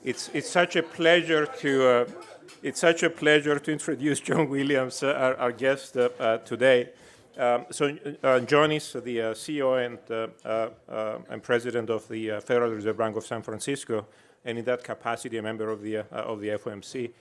It's such a pleasure to introduce John Williams, our guest today. John is the CEO and president of the Federal Reserve Bank of San Francisco, and in that capacity, a member of the FOMC.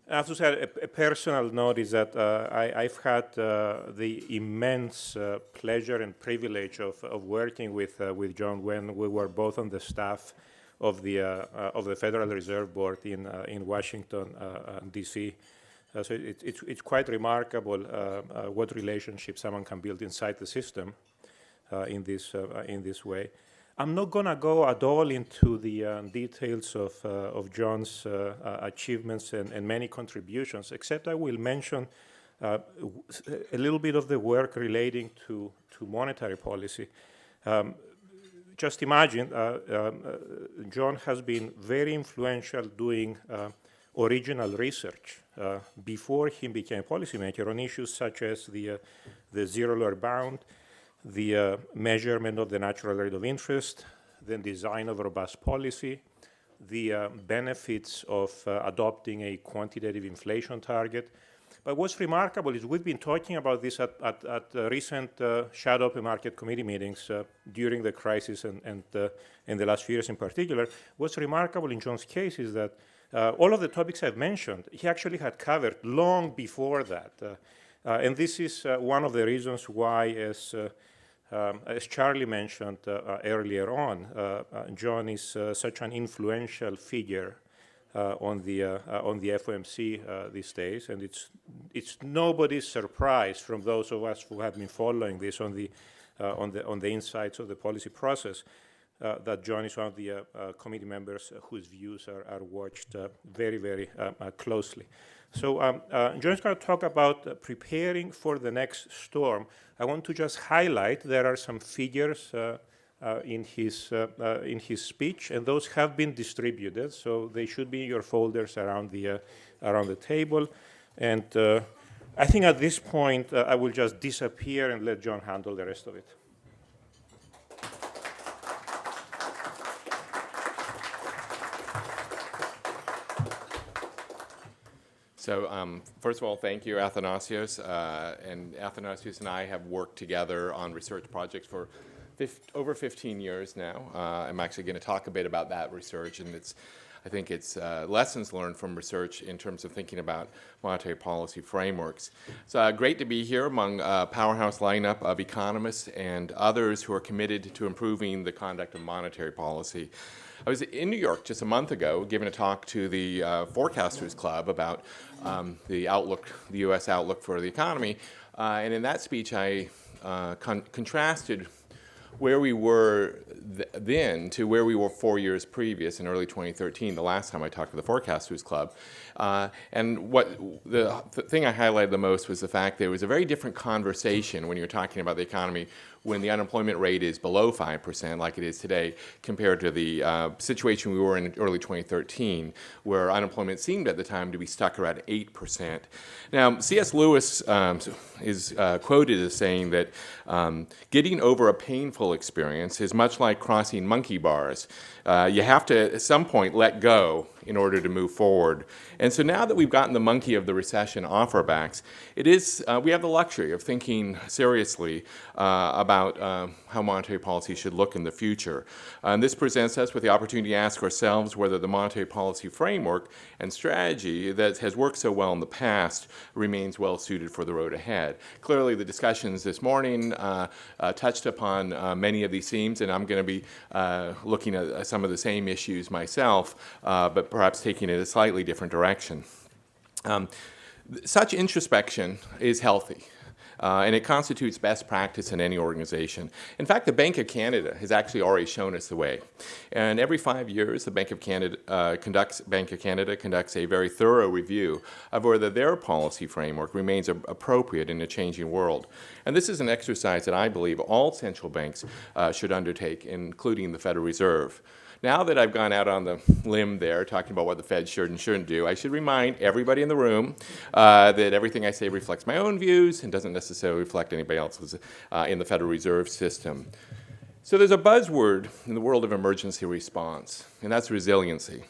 I have to say, a personal note is that I've had the immense pleasure and privilege of working with John when we were both on the staff of the Federal Reserve Board in Washington, D.C. So it's quite remarkable what relationship someone can build inside the system in this way. I'm not going to go at all into the details of John's achievements and many contributions, except I will mention a little bit of the work relating to monetary policy. Just imagine, John has been very influential doing original research before he became a policymaker on issues such as the zero lower bound, the measurement of the natural rate of interest, the design of robust policy, the benefits of adopting a quantitative inflation target. But what's remarkable is we've been talking about this at recent Shadow Open Market Committee meetings during the crisis and in the last few years in particular. What's remarkable in John's case is that all of the topics I've mentioned, he actually had covered long before that. And this is one of the reasons why, as Charlie mentioned earlier on, John is such an influential figure on the FOMC these days, and it's nobody's surprise from those of us who have been following this on the insides of the policy process that John is one of the committee members whose views are watched very, very closely. So John's going to talk about preparing for the next storm. I want to just highlight there are some figures in his speech, and those have been distributed, so they should be in your folders around the table. And I think at this point I will just disappear and let John handle the rest of it. So first of all, thank you, Athanasios. And Athanasios and I have worked together on research projects for over 15 years now. I'm actually going to talk a bit about that research, and I think it's lessons learned from research in terms of thinking about monetary policy frameworks. So great to be here among a powerhouse lineup of economists and others who are committed to improving the conduct of monetary policy. I was in New York just a month ago giving a talk to the Forecasters Club about the U.S. outlook for the economy. And in that speech, I contrasted where we were then to where we were 4 years previous in early 2013, the last time I talked to the Forecasters Club. And the thing I highlighted the most was the fact there was a very different conversation when you're talking about the economy when the unemployment rate is below 5%, like it is today, compared to the situation we were in early 2013, where unemployment seemed at the time to be stuck around 8%. Now, C.S. Lewis is quoted as saying that getting over a painful experience is much like crossing monkey bars. You have to, at some point, let go in order to move forward. And so now that we've gotten the monkey of the recession off our backs, we have the luxury of thinking seriously about how monetary policy should look in the future. And this presents us with the opportunity to ask ourselves whether the monetary policy framework and strategy that has worked so well in the past remains well suited for the road ahead. Clearly, the discussions this morning touched upon many of these themes, and I'm going to be looking at some of the same issues myself, but perhaps taking it a slightly different direction. Such introspection is healthy. And it constitutes best practice in any organization. In fact, the Bank of Canada has actually already shown us the way. And every 5 years, the Bank of Canada conducts a very thorough review of whether their policy framework remains appropriate in a changing world. And this is an exercise that I believe all central banks should undertake, including the Federal Reserve. Now that I've gone out on the limb there, talking about what the Fed should and shouldn't do, I should remind everybody in the room that everything I say reflects my own views and doesn't necessarily reflect anybody else's in the Federal Reserve System. So there's a buzzword in the world of emergency response, and that's resiliency.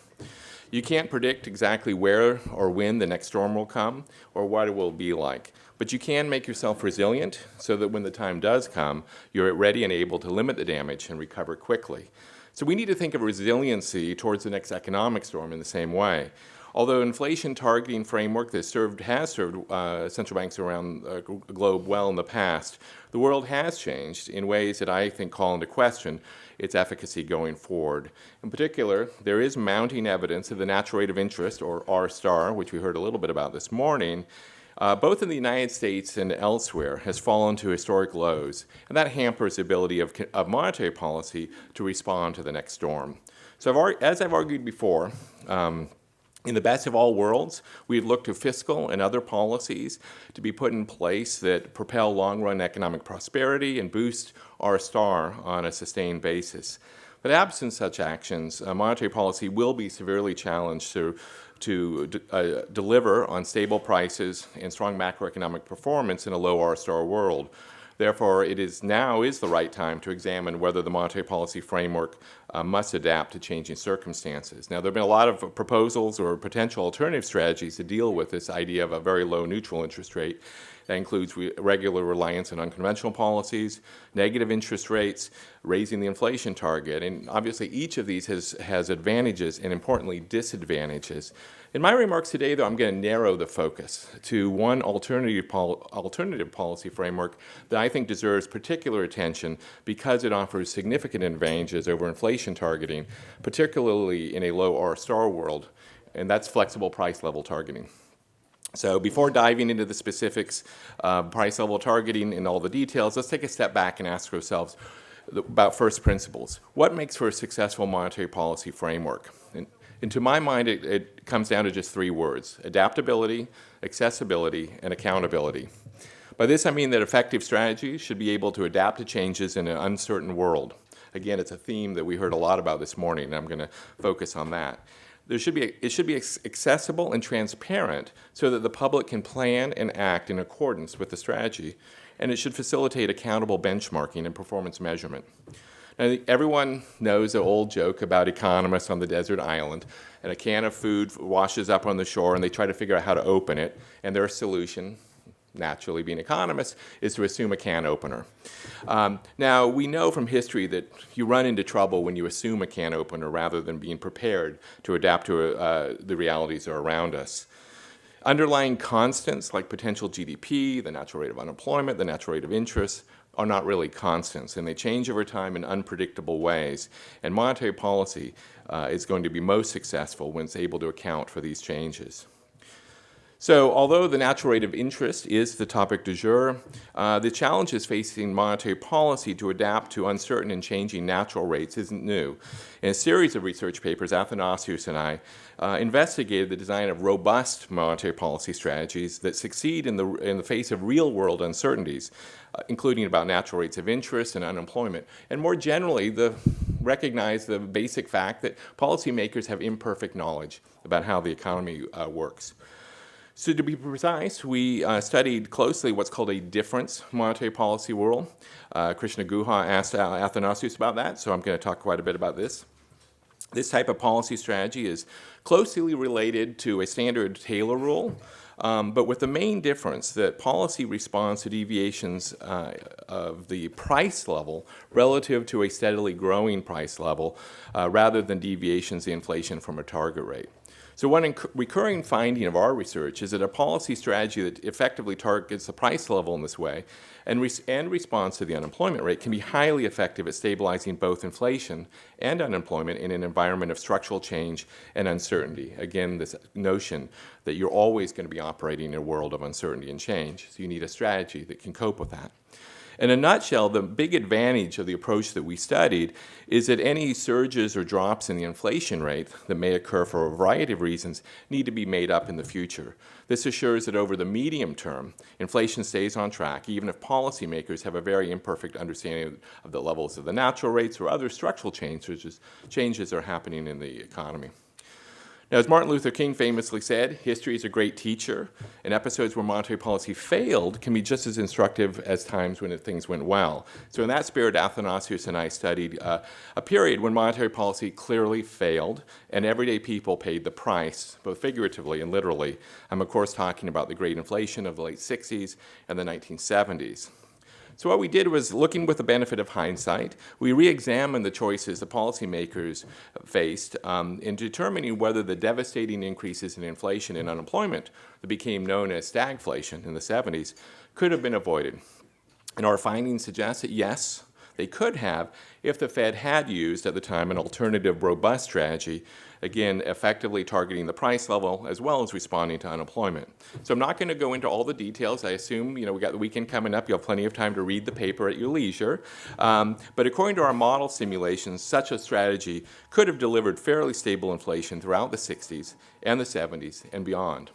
You can't predict exactly where or when the next storm will come or what it will be like, but you can make yourself resilient so that when the time does come, you're ready and able to limit the damage and recover quickly. So we need to think of resiliency towards the next economic storm in the same way. Although inflation targeting framework that has served central banks around the globe well in the past, the world has changed in ways that I think call into question its efficacy going forward. In particular, there is mounting evidence of the natural rate of interest, or R star, which we heard a little bit about this morning, both in the United States and elsewhere, has fallen to historic lows, and that hampers the ability of monetary policy to respond to the next storm. So as I've argued before, in the best of all worlds, we'd look to fiscal and other policies to be put in place that propel long-run economic prosperity and boost R star on a sustained basis. But absent such actions, monetary policy will be severely challenged to deliver on stable prices and strong macroeconomic performance in a low R star world. Therefore, now is the right time to examine whether the monetary policy framework must adapt to changing circumstances. Now, there have been a lot of proposals or potential alternative strategies to deal with this idea of a very low neutral interest rate. That includes regular reliance on unconventional policies, negative interest rates, raising the inflation target. And obviously, each of these has advantages and, importantly, disadvantages. In my remarks today, though, I'm going to narrow the focus to one alternative policy framework that I think deserves particular attention because it offers significant advantages over inflation targeting, particularly in a low R star world, and that's flexible price level targeting. So before diving into the specifics, price level targeting and all the details, let's take a step back and ask ourselves about first principles. What makes for a successful monetary policy framework? And to my mind, it comes down to just three words: adaptability, accessibility, and accountability. By this, I mean that effective strategies should be able to adapt to changes in an uncertain world. Again, it's a theme that we heard a lot about this morning, and I'm going to focus on that. It should be accessible and transparent so that the public can plan and act in accordance with the strategy, and it should facilitate accountable benchmarking and performance measurement. Now, everyone knows the old joke about economists on the desert island, and a can of food washes up on the shore, and they try to figure out how to open it, and their solution, naturally being economists, is to assume a can opener. Now, we know from history that you run into trouble when you assume a can opener rather than being prepared to adapt to the realities that are around us. Underlying constants like potential GDP, the natural rate of unemployment, the natural rate of interest, are not really constants, and they change over time in unpredictable ways. And monetary policy is going to be most successful when it's able to account for these changes. So although the natural rate of interest is the topic du jour, the challenges facing monetary policy to adapt to uncertain and changing natural rates isn't new. In a series of research papers, Athanasios and I investigated the design of robust monetary policy strategies that succeed in the face of real-world uncertainties, including about natural rates of interest and unemployment, and more generally, recognize the basic fact that policymakers have imperfect knowledge about how the economy works. So to be precise, we studied closely what's called a difference monetary policy world. Krishna Guha asked Athanasios about that, so I'm going to talk quite a bit about this. This type of policy strategy is closely related to a standard Taylor rule, but with the main difference that policy responds to deviations of the price level relative to a steadily growing price level rather than deviations in inflation from a target rate. So one recurring finding of our research is that a policy strategy that effectively targets the price level in this way and responds to the unemployment rate can be highly effective at stabilizing both inflation and unemployment in an environment of structural change and uncertainty. Again, this notion that you're always going to be operating in a world of uncertainty and change, so you need a strategy that can cope with that. In a nutshell, the big advantage of the approach that we studied is that any surges or drops in the inflation rate that may occur for a variety of reasons need to be made up in the future. This assures that over the medium term, inflation stays on track, even if policymakers have a very imperfect understanding of the levels of the natural rates or other structural changes are happening in the economy. Now, as Martin Luther King famously said, history is a great teacher, and episodes where monetary policy failed can be just as instructive as times when things went well. So in that spirit, Athanasius and I studied a period when monetary policy clearly failed, and everyday people paid the price, both figuratively and literally. I'm, of course, talking about the great inflation of the late 60s and the 1970s. So what we did was, looking with the benefit of hindsight, we re-examined the choices the policymakers faced in determining whether the devastating increases in inflation and unemployment that became known as stagflation in the 70s could have been avoided. And our findings suggest that yes, they could have if the Fed had used at the time an alternative robust strategy, again, effectively targeting the price level as well as responding to unemployment. So I'm not going to go into all the details. I assume, we got the weekend coming up. You have plenty of time to read the paper at your leisure. But according to our model simulations, such a strategy could have delivered fairly stable inflation throughout the 60s and the 70s and beyond.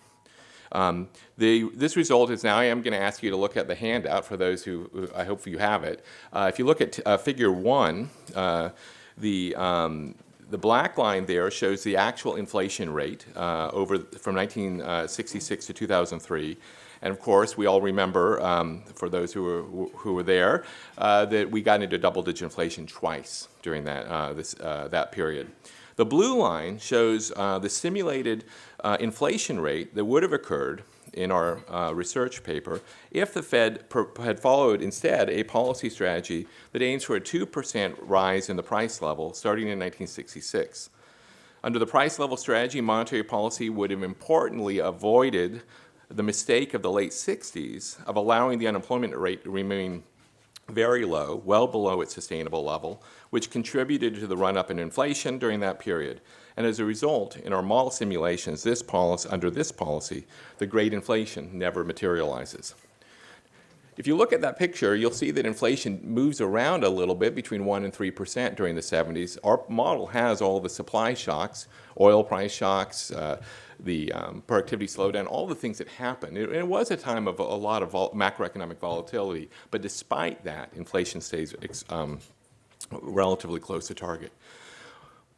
This result is, now I am going to ask you to look at the handout for those who I hope you have it. If you look at figure 1, the black line there shows the actual inflation rate from 1966 to 2003. And of course, we all remember, for those who were there, that we got into double-digit inflation twice during that period. The blue line shows the simulated inflation rate that would have occurred in our research paper if the Fed had followed instead a policy strategy that aims for a 2% rise in the price level starting in 1966. Under the price level strategy, monetary policy would have importantly avoided the mistake of the late 60s of allowing the unemployment rate to remain very low, well below its sustainable level, which contributed to the run-up in inflation during that period. And as a result, in our model simulations, under this policy, the great inflation never materializes. If you look at that picture, you'll see that inflation moves around a little bit between 1% and 3% during the 70s. Our model has all the supply shocks, oil price shocks, the productivity slowdown, all the things that happened. It was a time of a lot of macroeconomic volatility, but despite that, inflation stays relatively close to target.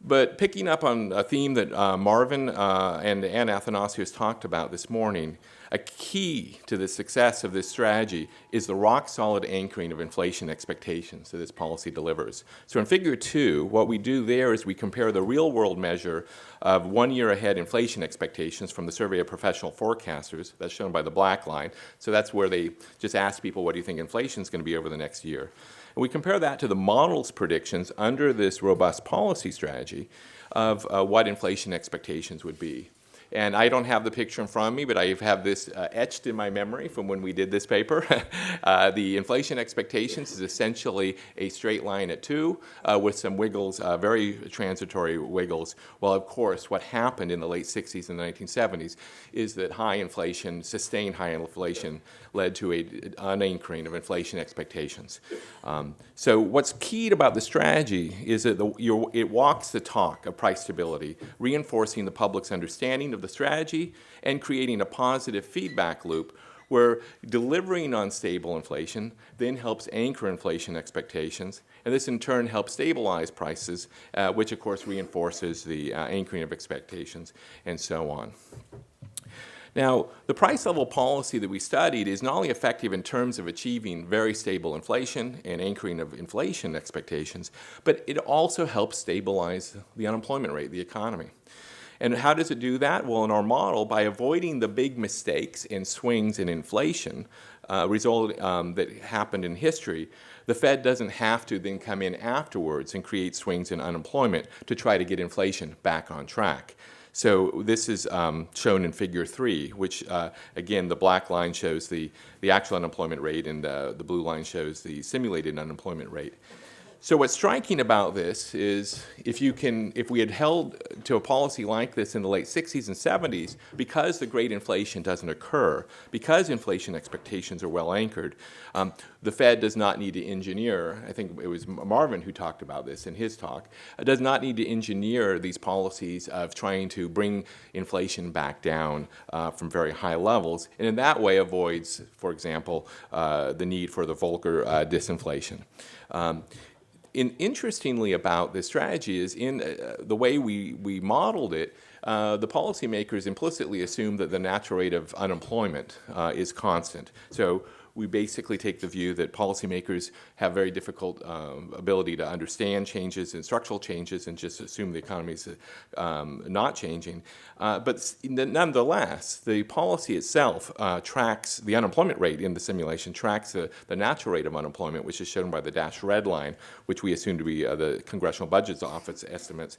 But picking up on a theme that Marvin and Athanasius talked about this morning, a key to the success of this strategy is the rock-solid anchoring of inflation expectations that this policy delivers. So in figure 2, what we do there is we compare the real-world measure of 1 year ahead inflation expectations from the survey of professional forecasters, that's shown by the black line. So that's where they just ask people, what do you think inflation is going to be over the next year? And we compare that to the model's predictions under this robust policy strategy of what inflation expectations would be. And I don't have the picture in front of me, but I have this etched in my memory from when we did this paper. The inflation expectations is essentially a straight line at 2 with some wiggles, very transitory wiggles. Well, of course, what happened in the late 60s and the 1970s is that sustained high inflation, led to an anchoring of inflation expectations. So what's key about the strategy is that it walks the talk of price stability, reinforcing the public's understanding of the strategy and creating a positive feedback loop where delivering on stable inflation then helps anchor inflation expectations, and this in turn helps stabilize prices, which of course reinforces the anchoring of expectations, and so on. Now, the price level policy that we studied is not only effective in terms of achieving very stable inflation and anchoring of inflation expectations, but it also helps stabilize the unemployment rate, the economy. And how does it do that? Well, in our model, by avoiding the big mistakes and swings in inflation that happened in history, the Fed doesn't have to then come in afterwards and create swings in unemployment to try to get inflation back on track. So this is shown in figure 3, which again, the black line shows the actual unemployment rate and the blue line shows the simulated unemployment rate. So what's striking about this is if we had held to a policy like this in the late 60s and 70s, because the great inflation doesn't occur, because inflation expectations are well anchored, the Fed does not need to engineer, I think it was Marvin who talked about this in his talk, does not need to engineer these policies of trying to bring inflation back down from very high levels, and in that way avoids, for example, the need for the Volcker disinflation. Interestingly about this strategy is in the way we modeled it, the policymakers implicitly assume that the natural rate of unemployment is constant. So we basically take the view that policymakers have very difficult ability to understand changes and structural changes and just assume the economy is not changing. But nonetheless, the policy itself tracks the unemployment rate in the simulation, tracks the natural rate of unemployment, which is shown by the dashed red line, which we assume to be the Congressional Budget Office estimates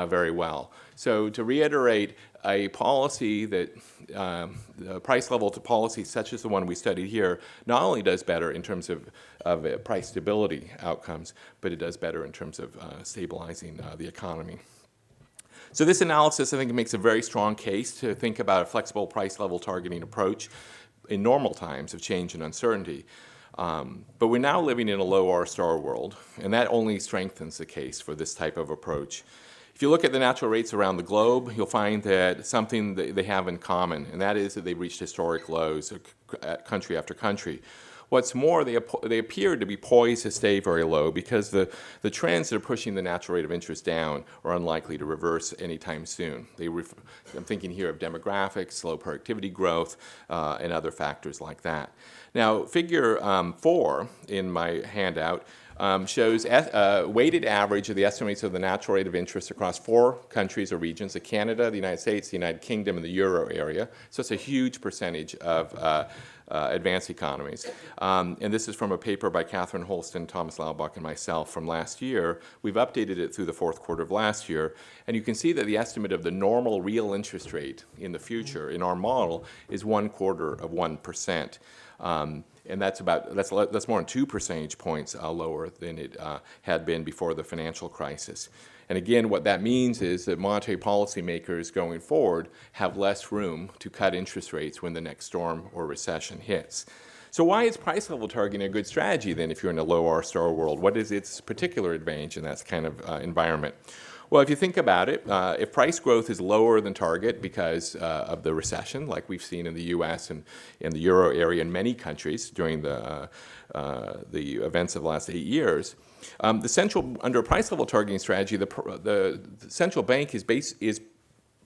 very well. So to reiterate, a policy that, the price level to policy such as the one we studied here, not only does better in terms of price stability outcomes, but it does better in terms of stabilizing the economy. So this analysis, I think, makes a very strong case to think about a flexible price level targeting approach in normal times of change and uncertainty. But we're now living in a low R-star world, and that only strengthens the case for this type of approach. If you look at the natural rates around the globe, you'll find that something that they have in common, and that is that they've reached historic lows country after country. What's more, they appear to be poised to stay very low because the trends that are pushing the natural rate of interest down are unlikely to reverse anytime soon. I'm thinking here of demographics, slow productivity growth, and other factors like that. Now, figure 4 in my handout shows a weighted average of the estimates of the natural rate of interest across 4 countries or regions, Canada, the United States, the United Kingdom, and the Euro area. So it's a huge percentage of advanced economies. And this is from a paper by Catherine Holston, Thomas Laubach, and myself from last year. We've updated it through the 4th quarter of last year. And you can see that the estimate of the normal real interest rate in the future in our model is 0.25%. And that's more than 2 percentage points lower than it had been before the financial crisis. And again, what that means is that monetary policymakers going forward have less room to cut interest rates when the next storm or recession hits. So why is price level targeting a good strategy then if you're in a low R-star world? What is its particular advantage in that kind of environment? Well, if you think about it, if price growth is lower than target because of the recession, like we've seen in the U.S. and in the Euro area in many countries during the events of the last 8 years, under a price level targeting strategy, the central bank is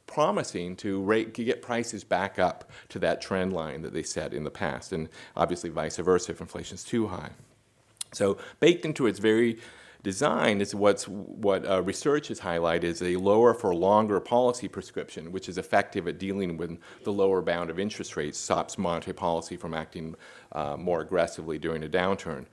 promising to get prices back up to that trend line that they set in the past, and obviously vice versa if inflation is too high. So baked into its very design is what research has highlighted is a lower for longer policy prescription, which is effective at dealing with the lower bound of interest rates, stops monetary policy from acting more aggressively during a downturn.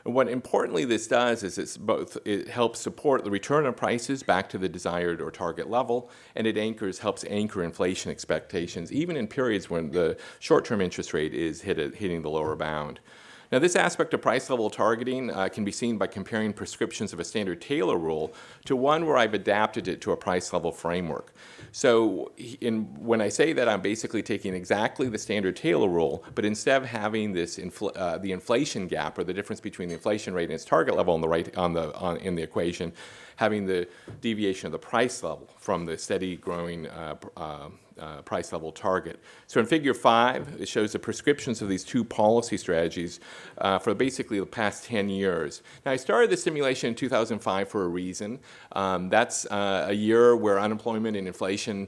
And what importantly this does is it helps support the return of prices back to the desired or target level, and it helps anchor inflation expectations, even in periods when the short-term interest rate is hitting the lower bound. Now, this aspect of price level targeting can be seen by comparing prescriptions of a standard Taylor rule to one where I've adapted it to a price level framework. So when I say that, I'm basically taking exactly the standard Taylor rule, but instead of having this the inflation gap, or the difference between the inflation rate and its target level in the equation, having the deviation of the price level from the steady growing price level target. So in figure 5, it shows the prescriptions of these 2 policy strategies for basically the past 10 years. Now, I started this simulation in 2005 for a reason. That's a year where unemployment and inflation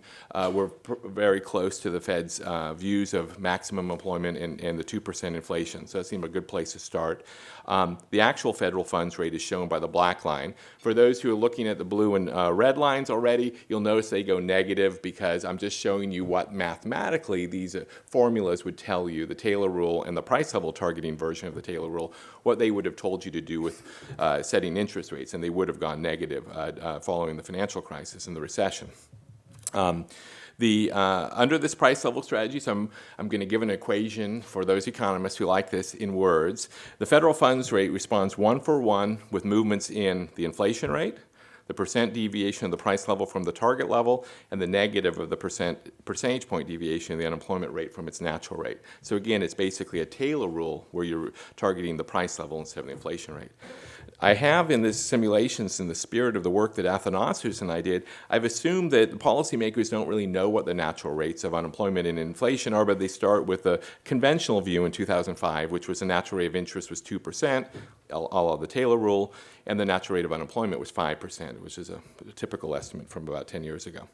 were very close to the Fed's views of maximum employment and the 2% inflation. So that seemed a good place to start. The actual federal funds rate is shown by the black line. For those who are looking at the blue and red lines already, you'll notice they go negative because I'm just showing you what mathematically these formulas would tell you, the Taylor rule and the price level targeting version of the Taylor rule, what they would have told you to do with setting interest rates, and they would have gone negative following the financial crisis and the recession. Under this price level strategy, so I'm going to give an equation for those economists who like this in words. The federal funds rate responds 1-for-1 with movements in the inflation rate, the percent deviation of the price level from the target level, and the negative of the percentage point deviation of the unemployment rate from its natural rate. So again, it's basically a Taylor rule where you're targeting the price level instead of the inflation rate. I have in this simulations, in the spirit of the work that Athanasius and I did, I've assumed that the policymakers don't really know what the natural rates of unemployment and inflation are, but they start with a conventional view in 2005, which was the natural rate of interest was 2%, a la the Taylor rule, and the natural rate of unemployment was 5%, which is a typical estimate from about 10 years ago.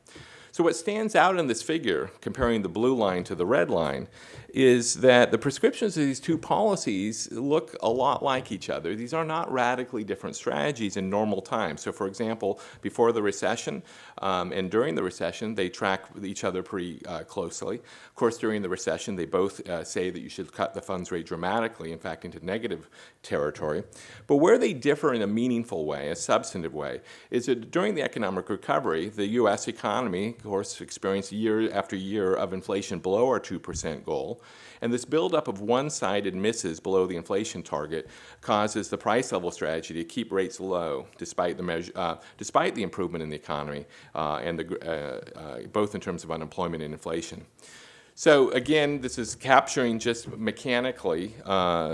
So what stands out in this figure, comparing the blue line to the red line, is that the prescriptions of these two policies look a lot like each other. These are not radically different strategies in normal times. So for example, before the recession and during the recession, they track each other pretty closely. Of course, during the recession, they both say that you should cut the funds rate dramatically, in fact, into negative territory. But where they differ in a meaningful way, a substantive way, is that during the economic recovery, the U.S. economy, of course, experienced year after year of inflation below our 2% goal. And this buildup of one-sided misses below the inflation target causes the price level strategy to keep rates low despite the improvement in the economy, both in terms of unemployment and inflation. So again, this is capturing just mechanically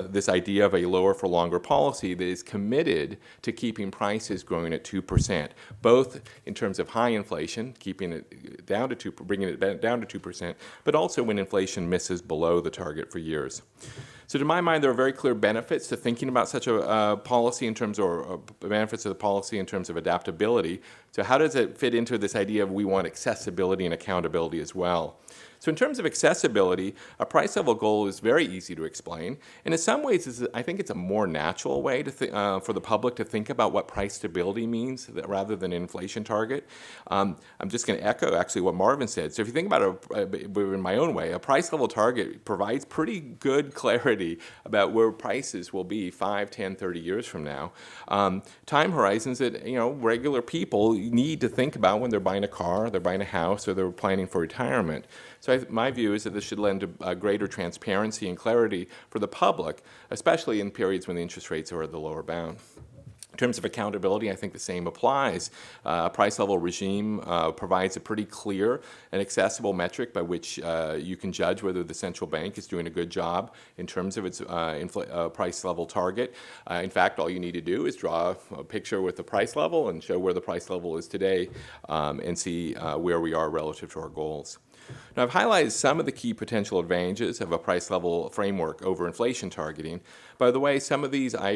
this idea of a lower for longer policy that is committed to keeping prices growing at 2%, both in terms of high inflation, keeping it down to bringing it down to 2%, but also when inflation misses below the target for years. So to my mind, there are very clear benefits to thinking about such a policy in terms of benefits of the policy in terms of adaptability. So how does it fit into this idea of we want accessibility and accountability as well? So in terms of accessibility, a price level goal is very easy to explain. And in some ways, I think it's a more natural way to for the public to think about what price stability means rather than an inflation target. I'm just going to echo actually what Marvin said. So if you think about it in my own way, a price level target provides pretty good clarity about where prices will be 5, 10, 30 years from now. Time horizons that regular people need to think about when they're buying a car, they're buying a house, or they're planning for retirement. So my view is that this should lend to greater transparency and clarity for the public, especially in periods when the interest rates are at the lower bound. In terms of accountability, I think the same applies. A price level regime provides a pretty clear and accessible metric by which you can judge whether the central bank is doing a good job in terms of its price level target. In fact, all you need to do is draw a picture with the price level and show where the price level is today and see where we are relative to our goals. Now, I've highlighted some of the key potential advantages of a price level framework over inflation targeting. By the way, some of these I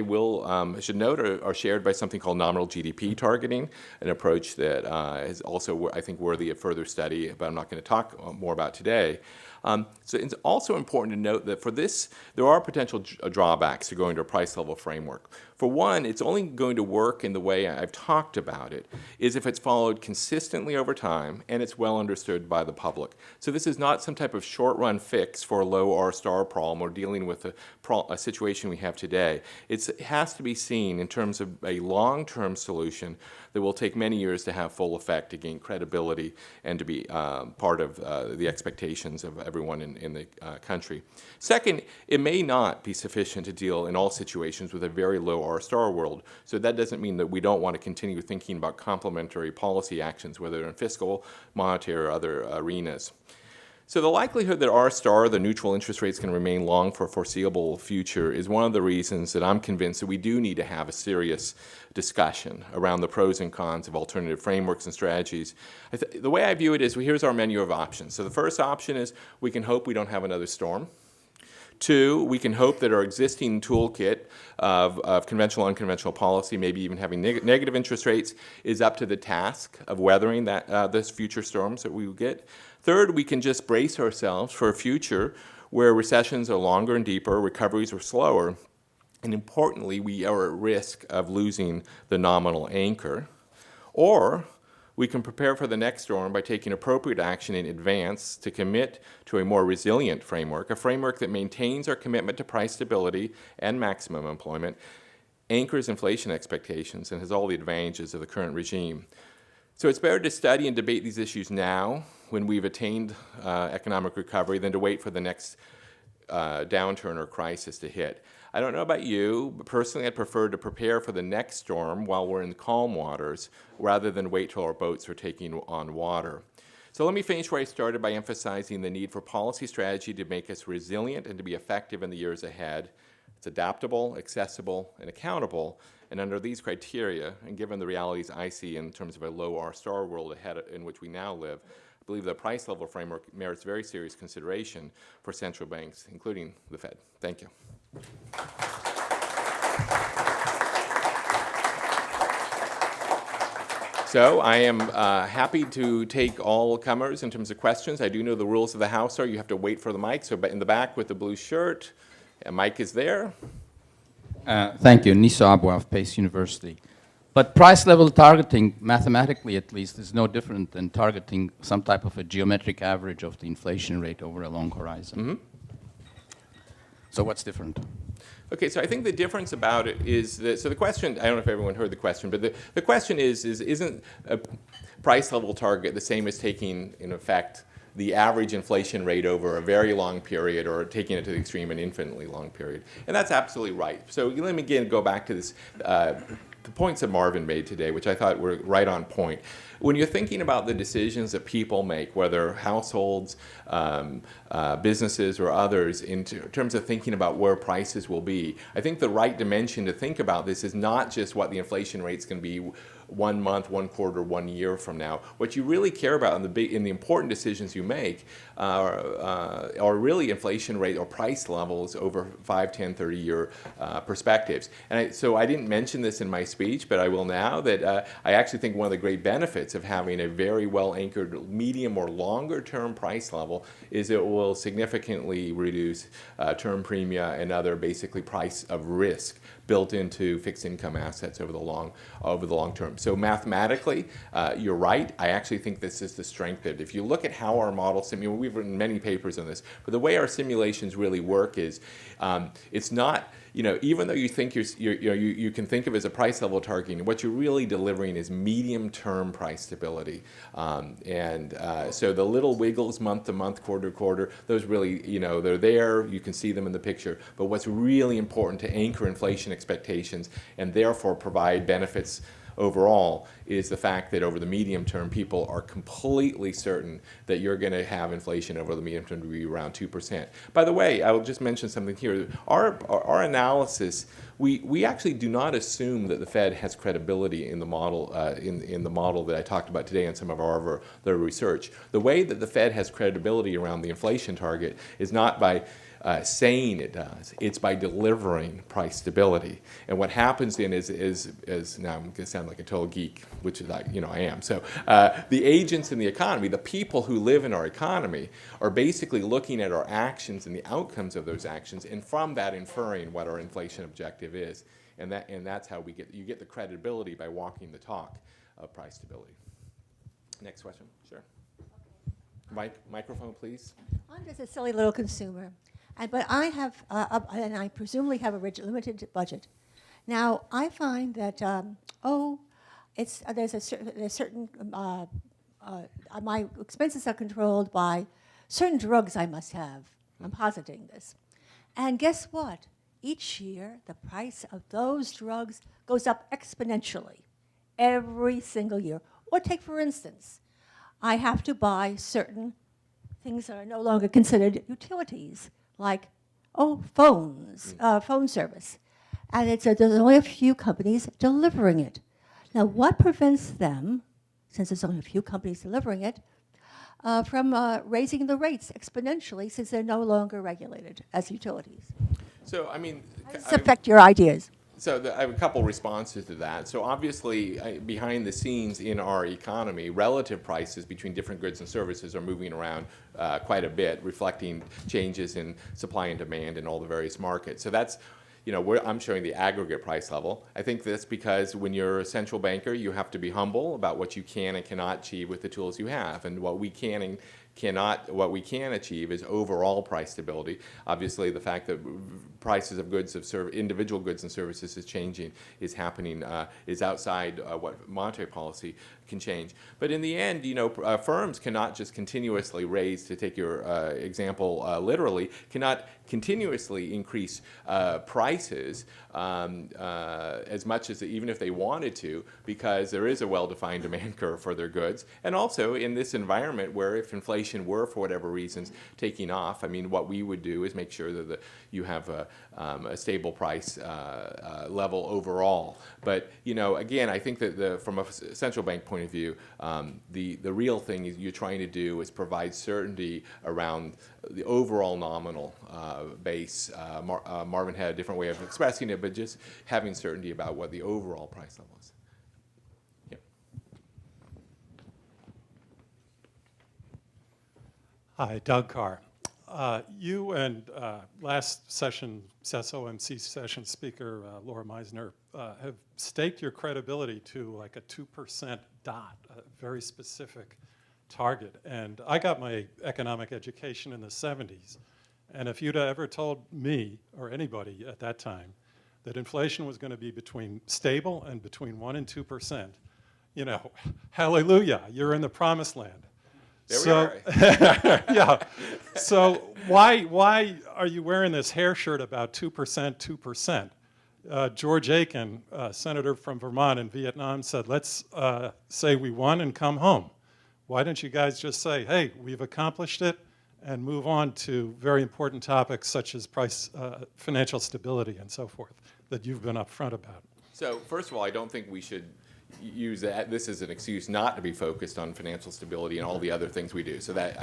should note are shared by something called nominal GDP targeting, an approach that is also, I think, worthy of further study, but I'm not going to talk more about today. So it's also important to note that for this, there are potential drawbacks to going to a price level framework. For one, it's only going to work in the way I've talked about it, is if it's followed consistently over time and it's well understood by the public. So this is not some type of short-run fix for a low R-star problem or dealing with a situation we have today. It has to be seen in terms of a long-term solution that will take many years to have full effect, to gain credibility, and to be part of the expectations of everyone in the country. Second, it may not be sufficient to deal in all situations with a very low R-star world. So that doesn't mean that we don't want to continue thinking about complementary policy actions, whether in fiscal, monetary, or other arenas. So the likelihood that R-star, the neutral interest rates, can remain long for a foreseeable future is one of the reasons that I'm convinced that we do need to have a serious discussion around the pros and cons of alternative frameworks and strategies. The way I view it is, here's our menu of options. So the first option is we can hope we don't have another storm. 2, we can hope that our existing toolkit of conventional, unconventional policy, maybe even having negative interest rates, is up to the task of weathering those future storms that we will get. 3rd, we can just brace ourselves for a future where recessions are longer and deeper, recoveries are slower, and importantly, we are at risk of losing the nominal anchor. Or we can prepare for the next storm by taking appropriate action in advance to commit to a more resilient framework, a framework that maintains our commitment to price stability and maximum employment, anchors inflation expectations, and has all the advantages of the current regime. So it's better to study and debate these issues now when we've attained economic recovery than to wait for the next downturn or crisis to hit. I don't know about you, but personally I'd prefer to prepare for the next storm while we're in calm waters rather than wait till our boats are taking on water. So let me finish where I started by emphasizing the need for policy strategy to make us resilient and to be effective in the years ahead. It's adaptable, accessible, and accountable, And under these criteria, and given the realities I see in terms of a low R-star world ahead in which we now live, I believe the price level framework merits very serious consideration for central banks, including the Fed. Thank you. So I am happy to take all comers in terms of questions. I do know the rules of the House are you have to wait for the mic. So in the back with the blue shirt, a mic is there. Thank you. Nisa Abwa of Pace University. But price level targeting, mathematically at least, is no different than targeting some type of a geometric average of the inflation rate over a long horizon. Mm-hmm. So what's different? Okay, so I think the difference about it is that, so the question, I don't know if everyone heard the question, but the question is isn't a price level target the same as taking, in effect, the average inflation rate over a very long period, or taking it to the extreme, an infinitely long period? And that's absolutely right. So let me again go back to this, the points that Marvin made today, which I thought were right on point. When you're thinking about the decisions that people make, whether households, businesses, or others, in terms of thinking about where prices will be, I think the right dimension to think about this is not just what the inflation rate's going to be 1 month, 1 quarter, 1 year from now. What you really care about in the important decisions you make are really inflation rate or price levels over 5, 10, 30-year perspectives. And so I didn't mention this in my speech, but I will now, that I actually think one of the great benefits of having a very well-anchored medium or longer-term price level is it will significantly reduce term premia and other basically price of risk built into fixed income assets over the long term. So mathematically, you're right. I actually think this is the strength of it. If you look at how our model simulates, we've written many papers on this, but the way our simulations really work is it's not, even though you think you can think of it as a price level targeting, what you're really delivering is medium-term price stability. So the little wiggles month to month, quarter to quarter, those really, they're there. You can see them in the picture. But what's really important to anchor inflation expectations and therefore provide benefits overall is the fact that over the medium term, people are completely certain that you're going to have inflation over the medium term to be around 2%. By the way, I will just mention something here. Our analysis, we actually do not assume that the Fed has credibility in the model in the model that I talked about today in some of our research. The way that the Fed has credibility around the inflation target is not by saying it does. It's by delivering price stability. And what happens then is now I'm going to sound like a total geek, which is I am. So the agents in the economy, the people who live in our economy, are basically looking at our actions and the outcomes of those actions, and from that inferring what our inflation objective is. And that's how you get the credibility by walking the talk of price stability. Next question, sure. Microphone, please. I'm just a silly little consumer. But I have, and I presumably have a limited budget. Now, I find that, there's a certain, my expenses are controlled by certain drugs I must have. I'm positing this. And guess what? Each year, the price of those drugs goes up exponentially every single year. Or take, for instance, I have to buy certain things that are no longer considered utilities, like, phones, phone service. And there's only a few companies delivering it. Now, what prevents them, since there's only a few companies delivering it, from raising the rates exponentially since they're no longer regulated as utilities? So, I mean, How does this affect your ideas? So I have a couple responses to that. So obviously, behind the scenes in our economy, relative prices between different goods and services are moving around quite a bit, reflecting changes in supply and demand in all the various markets. So that's, I'm showing the aggregate price level. I think that's because when you're a central banker, you have to be humble about what you can and cannot achieve with the tools you have. And what we can achieve is overall price stability. Obviously, the fact that prices of individual goods and services is changing, is happening, is outside what monetary policy can change. But in the end, firms cannot just continuously raise, to take your example literally, cannot continuously increase price prices as much as even if they wanted to, because there is a well-defined demand curve for their goods. And also in this environment where if inflation were, for whatever reasons, taking off, I mean, what we would do is make sure that you have a stable price level overall. But, you know, again, I think that from a central bank point of view, the real thing you're trying to do is provide certainty around the overall nominal base. Marvin had a different way of expressing it, but just having certainty about what the overall price level is. Yep. Hi, Doug Carr. You and last session, SOMC session speaker, Laura Meisner, have staked your credibility to like a 2% dot, a very specific target. And I got my economic education in the 70s. And if you'd ever told me, or anybody at that time, that inflation was going to be between stable and between 1% and 2%, you know, hallelujah, you're in the promised land. There we are. Yeah. So why are you wearing this hair shirt about 2%, 2%? George Aiken, senator from Vermont in Vietnam, said, let's say we won and come home. Why don't you guys just say, hey, we've accomplished it, and move on to very important topics such as price, financial stability and so forth that you've been upfront about? So first of all, I don't think we should use this as an excuse not to be focused on financial stability and all the other things we do. So that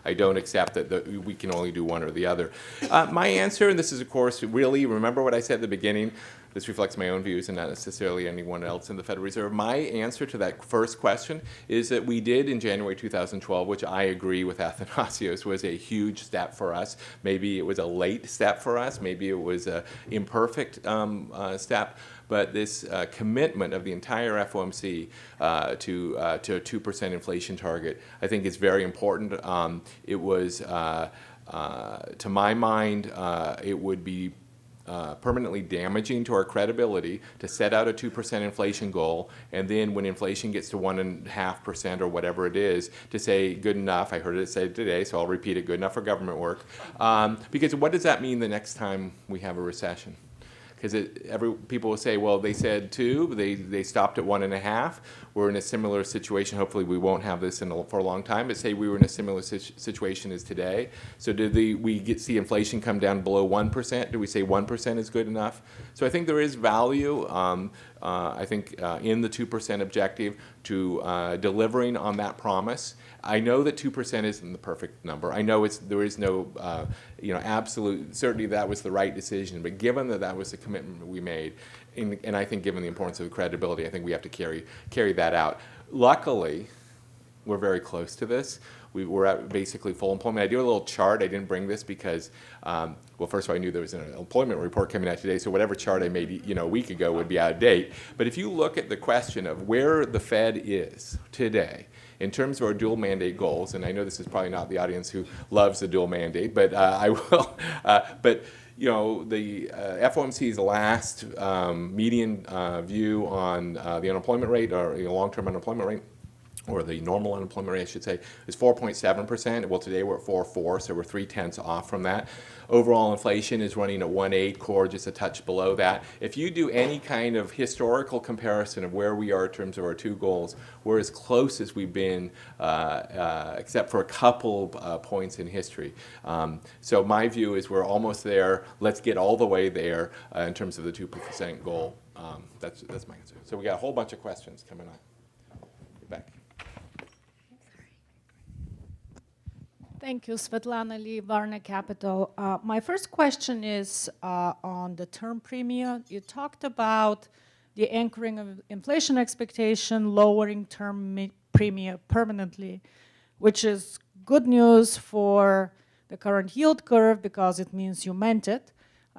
I don't accept that we can only do one or the other. My answer, and this is of course really, remember what I said at the beginning, this reflects my own views and not necessarily anyone else in the Federal Reserve. My answer to that first question is that we did in January 2012, which I agree with Athanasios was a huge step for us. Maybe it was a late step for us. Maybe it was an imperfect step. But this commitment of the entire FOMC to a 2% inflation target, I think is very important. It was, to my mind, it would be permanently damaging to our credibility to set out a 2% inflation goal, and then when inflation gets to 1.5% or whatever it is, to say good enough. I heard it said today, so I'll repeat it: good enough for government work. Because what does that mean the next time we have a recession? Because people will say, well, they said 2, they stopped at 1.5. We're in a similar situation. Hopefully we won't have this for a long time, but say we were in a similar situation as today. So did we see inflation come down below 1%? Do we say 1% is good enough? So I think there is value, I think, in the 2% objective to delivering on that promise. I know that 2% isn't the perfect number. I know there is no absolute certainty that was the right decision. But given that was the commitment we made, and I think given the importance of the credibility, I think we have to carry that out. Luckily, we're very close to this. We're at basically full employment. I do a little chart. I didn't bring this because, well, first of all, I knew there was an employment report coming out today, so whatever chart I made a week ago would be out of date. But if you look at the question of where the Fed is today, in terms of our dual mandate goals, and I know this is probably not the audience who loves the dual mandate, but I will. But the FOMC's last median view on the unemployment rate, or long-term unemployment rate, or the normal unemployment rate, I should say, is 4.7%. Well, today we're at 4.4, so we're 0.3 off from that. Overall inflation is running at 1.8, core just a touch below that. If you do any kind of historical comparison of where we are in terms of our two goals, we're as close as we've been, except for a couple points in history. So my view is we're almost there. Let's get all the way there in terms of the 2% goal. That's my answer. So we got a whole bunch of questions coming on. Back. Thank you, Svetlana Lee, Varna Capital. My first question is on the term premium. You talked about the anchoring of inflation expectation, lowering term premium permanently, which is good news for the current yield curve because it means you meant it.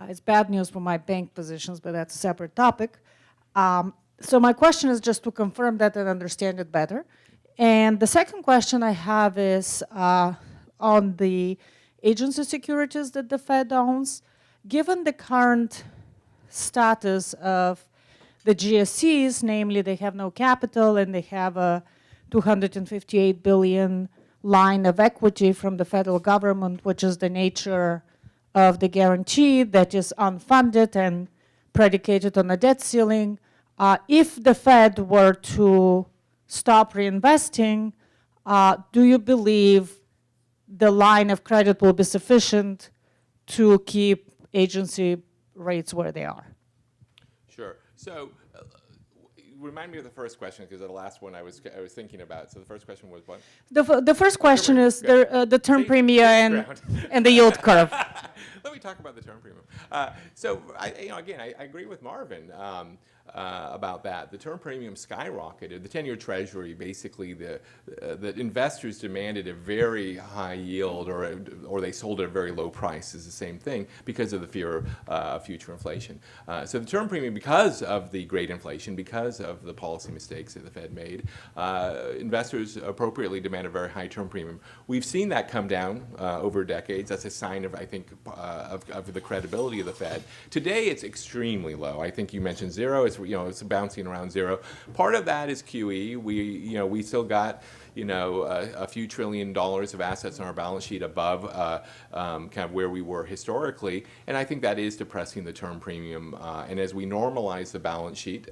It's bad news for my bank positions, but that's a separate topic. So my question is just to confirm that and understand it better. And the second question I have is on the agency securities that the Fed owns. Given the current status of the GSEs, namely they have no capital and they have a $258 billion line of equity from the federal government, which is the nature of the guarantee that is unfunded and predicated on a debt ceiling. If the Fed were to stop reinvesting, do you believe the line of credit will be sufficient to keep agency rates where they are? Sure. So, remind me of the first question, because the last one I was thinking about. So the first question was what? The first question is the term Safe premium ground. and the yield curve. Let me talk about the term premium. Again, I agree with Marvin about that. The term premium skyrocketed. The 10-year Treasury, basically, the investors demanded a very high yield, or they sold at a very low price, is the same thing, because of the fear of future inflation. So the term premium, because of the great inflation, because of the policy mistakes that the Fed made, investors appropriately demand a very high term premium. We've seen that come down over decades. That's a sign of, I think, of the credibility of the Fed. Today, it's extremely low. I think you mentioned zero. It's bouncing around zero. Part of that is QE. We still got a few $1 trillion of assets on our balance sheet above kind of where we were historically, and I think that is depressing the term premium. And as we normalize the balance sheet,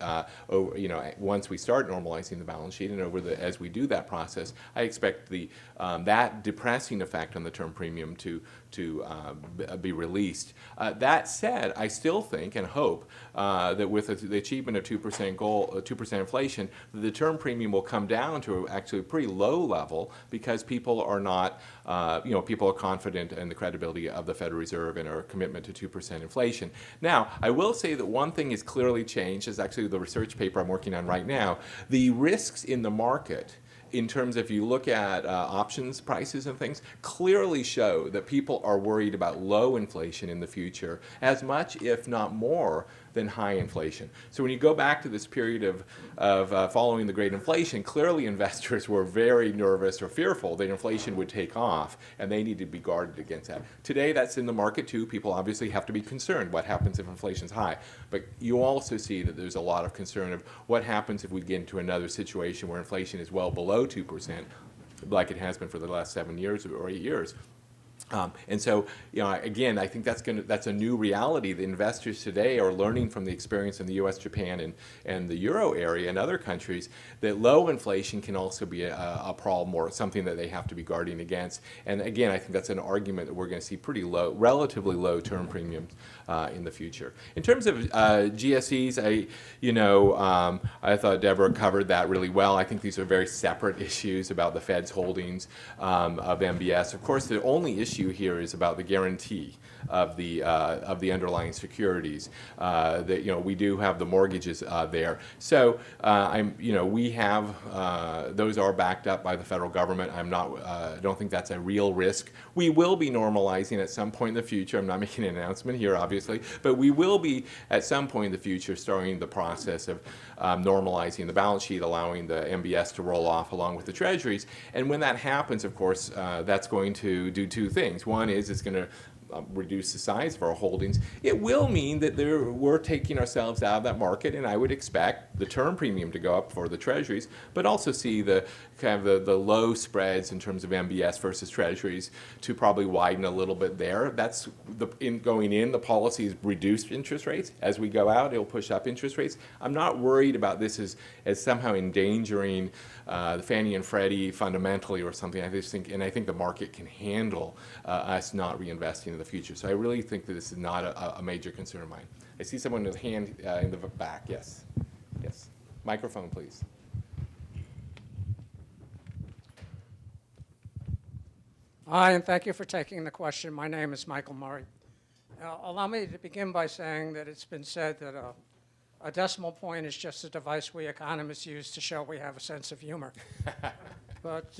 once we start normalizing the balance sheet, and as we do that process, I expect that depressing effect on the term premium to be released. That said, I still think and hope that with the achievement of 2% goal, 2% inflation, the term premium will come down to actually a pretty low level, because people are not, people are confident in the credibility of the Federal Reserve and our commitment to 2% inflation. Now, I will say that one thing has clearly changed, is actually the research paper I'm working on right now. The risks in the market, in terms of, if you look at options prices and things, clearly show that people are worried about low inflation in the future as much, if not more, than high inflation. So when you go back to this period of following the Great Inflation, clearly investors were very nervous or fearful that inflation would take off, and they need to be guarded against that. Today, that's in the market too. People obviously have to be concerned. What happens if inflation's high? But you also see that there's a lot of concern of what happens if we get into another situation where inflation is well below 2%, like it has been for the last 7 years or 8 years. And so, again, I think that's a new reality. The investors today are learning from the experience in the U.S., Japan, and the Euro area and other countries that low inflation can also be a problem, or something that they have to be guarding against. And again, I think that's an argument that we're going to see pretty low, relatively low term premiums in the future. In terms of GSEs, I thought Deborah covered that really well. I think these are very separate issues about the Fed's holdings of MBS. Of course, the only issue here is about the guarantee of the underlying securities. That we do have the mortgages there. So we have those are backed up by the federal government. Don't think that's a real risk. We will be normalizing at some point in the future. I'm not making an announcement here, obviously, but we will be at some point in the future starting the process of normalizing the balance sheet, allowing the MBS to roll off along with the treasuries. And when that happens, of course, that's going to do two things. One is it's going to reduce the size of our holdings. It will mean that we're taking ourselves out of that market, and I would expect the term premium to go up for the treasuries, but also see the kind of the low spreads in terms of MBS versus treasuries to probably widen a little bit there. That's going in, the policy is reduced interest rates. As we go out, it'll push up interest rates. I'm not worried about this as somehow endangering the Fannie and Freddie fundamentally or something. I think the market can handle us not reinvesting in the future. So I really think that this is not a major concern of mine. I see someone with a hand in the back. Yes. Yes. Microphone, please. Hi, and thank you for taking the question. My name is Michael Murray. Allow me to begin by saying that it's been said that a decimal point is just a device we economists use to show we have a sense of humor. But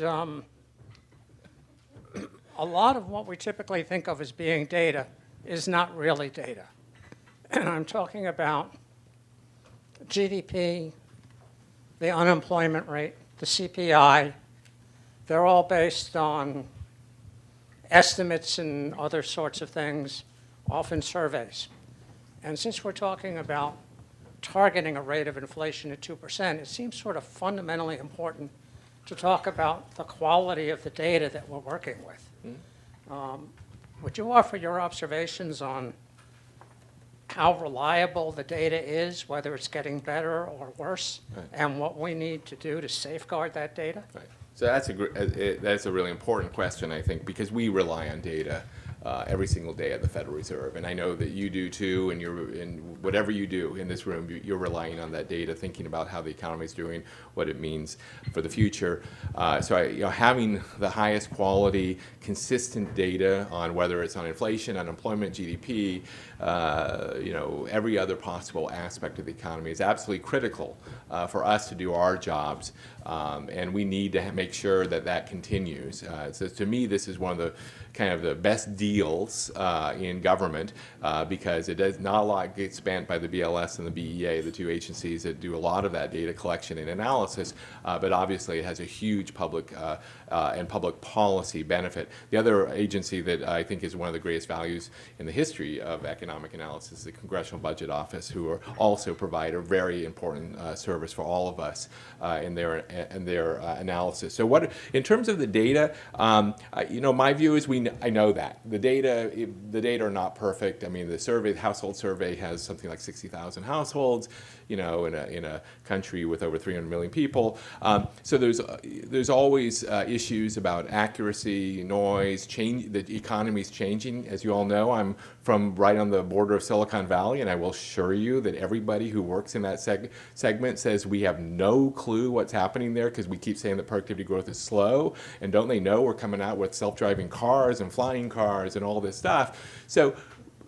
a lot of what we typically think of as being data is not really data. And I'm talking about GDP, the unemployment rate, the CPI. They're all based on estimates and other sorts of things, often surveys. And since we're talking about targeting a rate of inflation at 2%, it seems sort of fundamentally important to talk about the quality of the data that we're working with. Would you offer your observations on how reliable the data is, whether it's getting better or worse, and what we need to do to safeguard that data? Right. So that's a really important question, I think, because we rely on data every single day at the Federal Reserve, and I know that you do too. And whatever you do in this room, you're relying on that data, thinking about how the economy is doing, what it means for the future. Having the highest quality, consistent data on whether it's on inflation, unemployment, GDP, every other possible aspect of the economy is absolutely critical for us to do our jobs. And we need to make sure that that continues. So to me, this is one of the kind of the best deals in government because it does not a lot get spent by the BLS and the BEA, the two agencies that do a lot of that data collection and analysis, but obviously it has a huge public and public policy benefit. The other agency that I think is one of the greatest values in the history of economic analysis is the Congressional Budget Office, who also provide a very important service for all of us in their analysis. So in terms of the data, my view is I know that the data are not perfect. I mean, the household survey has something like 60,000 households, in a country with over 300 million people. So there's always issues about accuracy, noise, change. The economy's changing, as you all know. I'm from right on the border of Silicon Valley, and I will assure you that everybody who works in that segment says we have no clue what's happening there because we keep saying that productivity growth is slow, and don't they know we're coming out with self-driving cars and flying cars and all this stuff.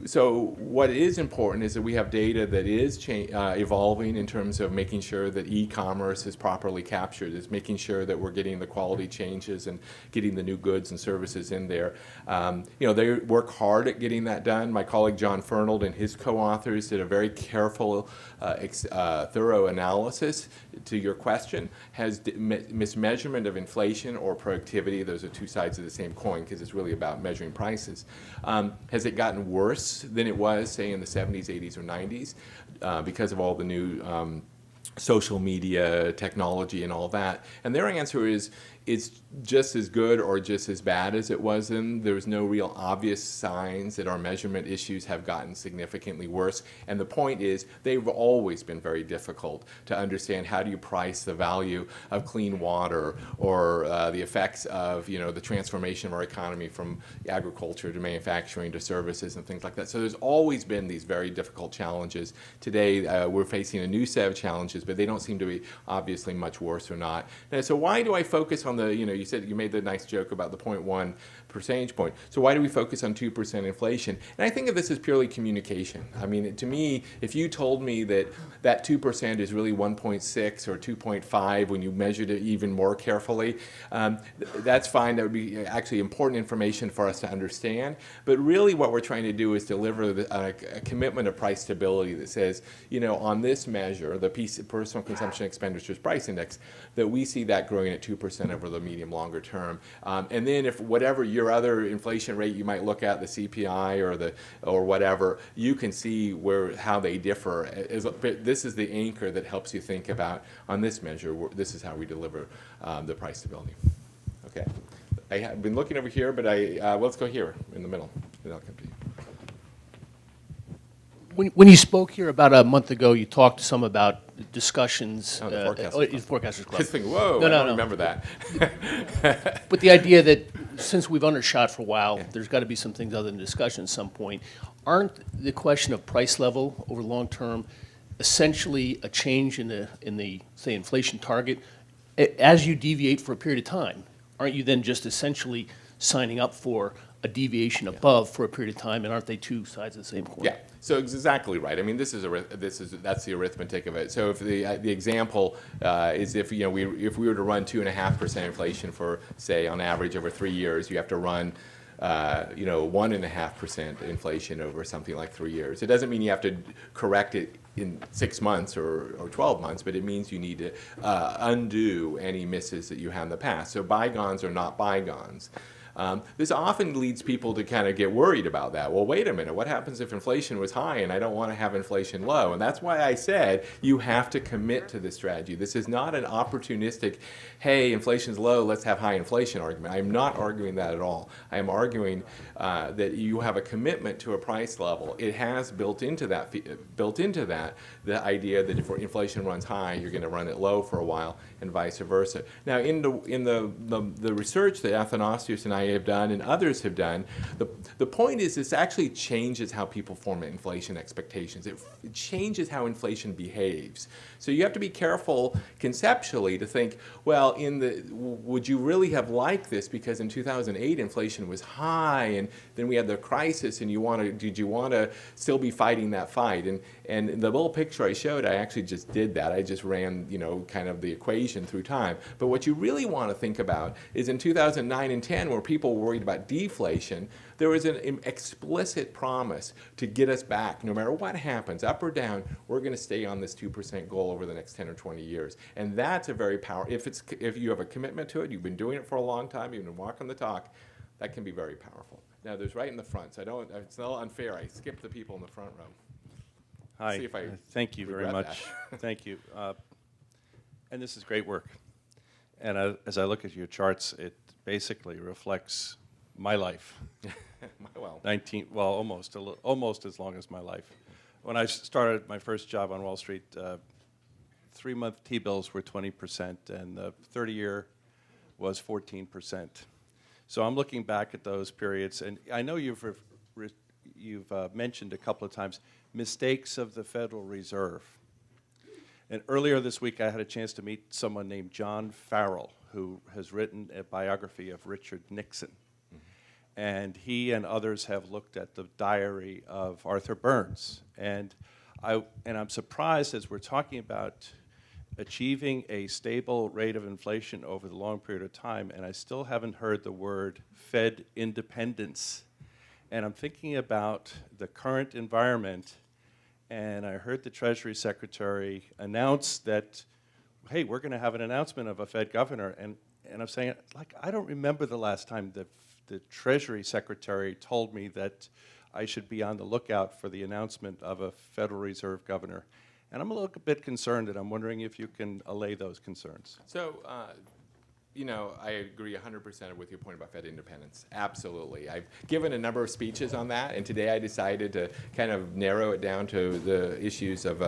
So what is important is that we have data that is evolving in terms of making sure that e-commerce is properly captured, is making sure that we're getting the quality changes and getting the new goods and services in there. They work hard at getting that done. My colleague John Fernald and his co-authors did a very careful, thorough analysis to your question. Has mismeasurement of inflation or productivity, those are two sides of the same coin because it's really about measuring prices, has it gotten worse than it was, say, in the 70s, 80s, or 90s because of all the new social media, technology, and all that? And their answer is it's just as good or just as bad as it was then. There's no real obvious signs that our measurement issues have gotten significantly worse. And the point is they've always been very difficult to understand. How do you price the value of clean water or the effects of the transformation of our economy from agriculture to manufacturing to services and things like that. So there's always been these very difficult challenges. Today we're facing a new set of challenges, but they don't seem to be obviously much worse or not. And so why do I focus on you said you made the nice joke about the 0.1 percentage point. So why do we focus on 2% inflation? And I think of this as purely communication. I mean, to me, if you told me that 2% is really 1.6 or 2.5 when you measured it even more carefully, that's fine. That would be actually important information for us to understand. But really what we're trying to do is deliver a commitment of price stability that says, on this measure, the personal consumption expenditures price index, that we see that growing at 2% over the medium longer term. And then if whatever your other inflation rate you might look at, the CPI or whatever, you can see how they differ. This is the anchor that helps you think about, on this measure, this is how we deliver the price stability. Okay. I have been looking over here, but let's go here in the middle. And I'll come to you. When you spoke here about a month ago, you talked some about discussions. The Forecasters Club. Just think, whoa, I don't remember that. But the idea that since we've undershot for a while, there's got to be some things other than discussion at some point. Aren't the question of price level over long term essentially a change in the say inflation target? As you deviate for a period of time, aren't you then just essentially signing up for a deviation above for a period of time, and aren't they two sides of the same coin? Yeah, so exactly right. I mean, that's the arithmetic of it. So if the example is if we were to run 2.5% inflation for, say, on average over 3 years, you have to run 1.5% inflation over something like 3 years. It doesn't mean you have to correct it in 6 months or 12 months, but it means you need to undo any misses that you had in the past. So bygones are not bygones. This often leads people to kind of get worried about that. Well, wait a minute, what happens if inflation was high and I don't want to have inflation low? And that's why I said you have to commit to this strategy. This is not an opportunistic, hey, inflation's low, let's have high inflation argument. I'm not arguing that at all. I am arguing that you have a commitment to a price level. It has built into that the idea that if inflation runs high, you're going to run it low for a while, and vice versa. Now, in the research that Athanasios and I have done and others have done, the point is this actually changes how people form inflation expectations. It changes how inflation behaves. So you have to be careful conceptually to think, well, would you really have liked this because in 2008 inflation was high and then we had the crisis, and did you want to still be fighting that fight? And the little picture I showed, I actually just did that. I just ran, kind of the equation through time. But what you really want to think about is in 2009 and 10, where people were worried about deflation, there was an explicit promise to get us back, no matter what happens, up or down, we're going to stay on this 2% goal over the next 10 or 20 years. And that's a very powerful, if you have a commitment to it, you've been doing it for a long time, you've been walking the talk, that can be very powerful. Now, there's right in the front, so it's a little unfair. I skipped the people in the front row. Hi, See if I thank you very regret much. Thank you. And this is great work. And as I look at your charts, it basically reflects my life. Well, Almost as long as my life. When I started my first job on Wall Street, 3-month T-bills were 20%, and the 30-year was 14%. So I'm looking back at those periods, and I know you've mentioned a couple of times mistakes of the Federal Reserve. And earlier this week, I had a chance to meet someone named John Farrell, who has written a biography of Richard Nixon. And he and others have looked at the diary of Arthur Burns. And I'm surprised, as we're talking about achieving a stable rate of inflation over the long period of time, and I still haven't heard the word Fed independence. And I'm thinking about the current environment, and I heard the Treasury Secretary announce that, hey, we're going to have an announcement of a Fed governor. And I'm saying, I don't remember the last time the Treasury Secretary told me that I should be on the lookout for the announcement of a Federal Reserve governor. And I'm a little bit concerned, and I'm wondering if you can allay those concerns. So, I agree 100% with your point about Fed independence. Absolutely. I've given a number of speeches on that, and today I decided to kind of narrow it down to the issues of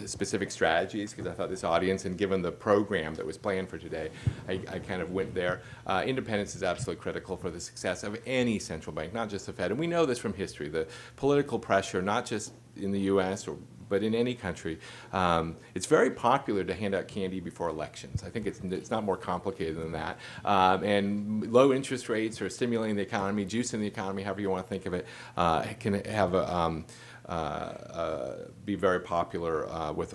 specific strategies, because I thought this audience, and given the program that was planned for today, I kind of went there. Independence is absolutely critical for the success of any central bank, not just the Fed. And we know this from history. The political pressure, not just in the U.S., but in any country, it's very popular to hand out candy before elections. I think it's not more complicated than that. And low interest rates or stimulating the economy, juicing the economy, however you want to think of it, can have be very popular with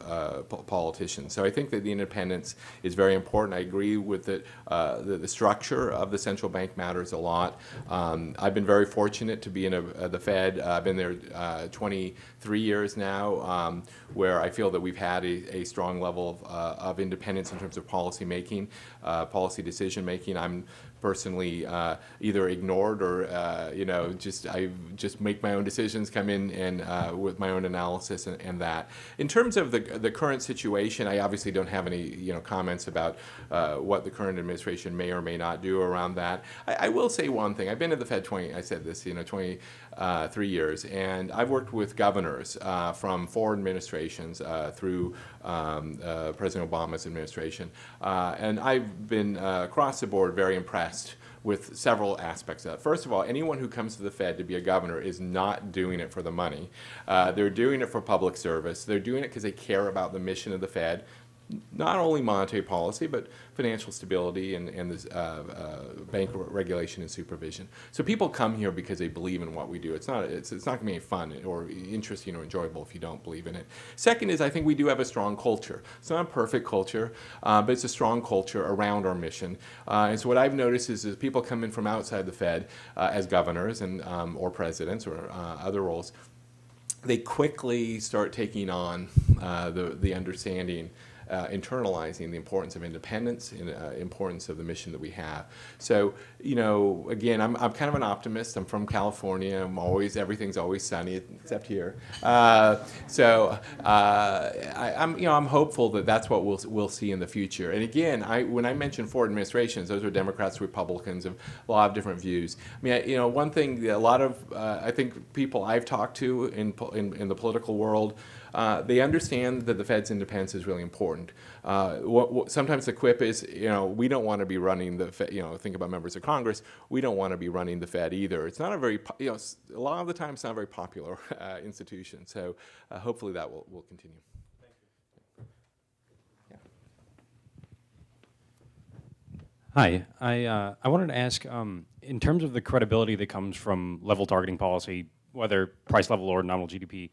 politicians. So I think that the independence is very important. I agree with it. The structure of the central bank matters a lot. I've been very fortunate to be in the Fed. I've been there 23 years now, where I feel that we've had a strong level of independence in terms of policy making, policy decision making. I'm personally either ignored or I just make my own decisions, come in and with my own analysis and that. In terms of the current situation, I obviously don't have any comments about what the current administration may or may not do around that. I will say one thing. I've been at the Fed 23 years, and I've worked with governors from 4 administrations through President Obama's administration, and I've been across the board very impressed with several aspects of that. First of all, anyone who comes to the Fed to be a governor is not doing it for the money. They're doing it for public service. They're doing it because they care about the mission of the Fed, not only monetary policy, but financial stability and bank regulation and supervision. So people come here because they believe in what we do. It's not going to be fun or interesting or enjoyable if you don't believe in it. Second is, I think we do have a strong culture. It's not a perfect culture, but it's a strong culture around our mission. And so what I've noticed is people come in from outside the Fed as governors and or presidents or other roles. they quickly start taking on the understanding, internalizing the importance of independence and importance of the mission that we have. So, you know, again, I'm kind of an optimist. I'm from California. Everything's always sunny except here. I'm hopeful that that's what we'll see in the future. And again, when I mentioned four administrations, those are Democrats, Republicans, of a lot of different views. I mean, one thing that a lot of I think people I've talked to in the political world, they understand that the Fed's independence is really important. Sometimes the quip is, we don't want to be running the Fed. Think about members of Congress. We don't want to be running the Fed either. It's not a very, a lot of the time it's not a very popular institution. So hopefully that will continue. Hi, I wanted to ask, in terms of the credibility that comes from level targeting policy, whether price level or nominal GDP,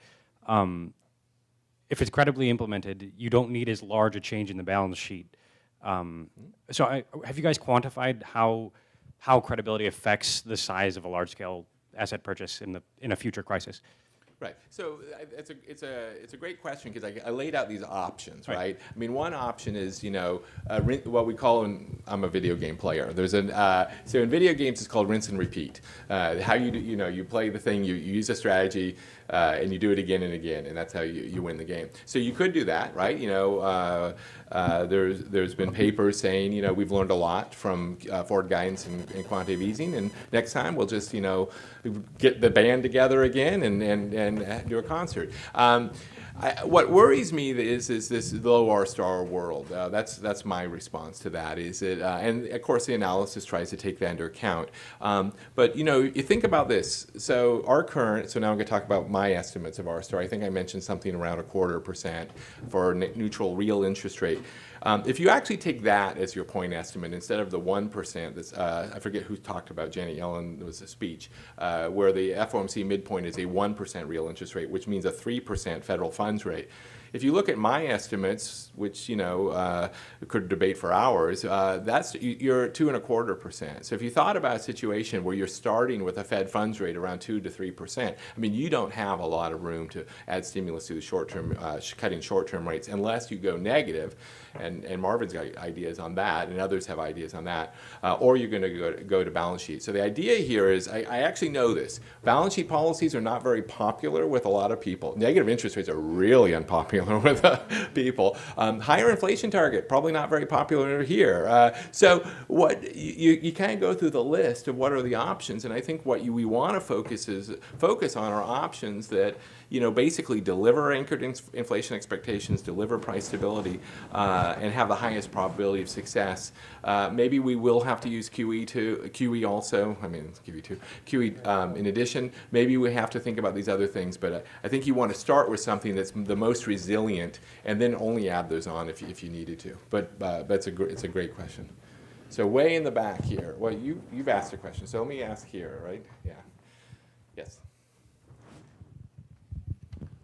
if it's credibly implemented, you don't need as large a change in the balance sheet. So have you guys quantified how credibility affects the size of a large-scale asset purchase in a future crisis? Right. So it's a great question because I laid out these options, right? I mean, one option is what we call I'm a video game player. There's so in video games it's called rinse and repeat. How you do, you play the thing, you use a strategy, and you do it again and again, and that's how you win the game. So you could do that, right? There's been papers saying we've learned a lot from forward guidance and quantitative easing, and next time we'll just get the band together again and do a concert. What worries me is this low R-star world. That's my response to that. Is it? And of course, the analysis tries to take that into account. But you think about this. So now I'm going to talk about my estimates of R-star. I think I mentioned something around 0.25% for neutral real interest rate. If you actually take that as your point estimate instead of the 1%, that's, I forget who talked about, Janet Yellen, there was a speech, where the FOMC midpoint is a 1% real interest rate, which means a 3% federal funds rate. If you look at my estimates, which could debate for hours, you're 2.25%. So if you thought about a situation where you're starting with a Fed funds rate around 2 to 3%, I mean, you don't have a lot of room to add stimulus to the short-term, cutting short-term rates, unless you go negative. And Marvin's got ideas on that, and others have ideas on that, or you're going to go to balance sheet. So the idea here is, I actually know this. Balance sheet policies are not very popular with a lot of people. Negative interest rates are really unpopular with people. Higher inflation target, probably not very popular here. So what you kind of go through the list of what are the options, and I think what we want to focus on are options that basically deliver anchored inflation expectations, deliver price stability, and have the highest probability of success. Maybe we will have to use QE also. I mean, QE in addition. Maybe we have to think about these other things, but I think you want to start with something that's the most resilient, and then only add those on if you needed to. But it's a great question. So way in the back here. Well, you've asked a question, so let me ask here, right? Yeah. Yes.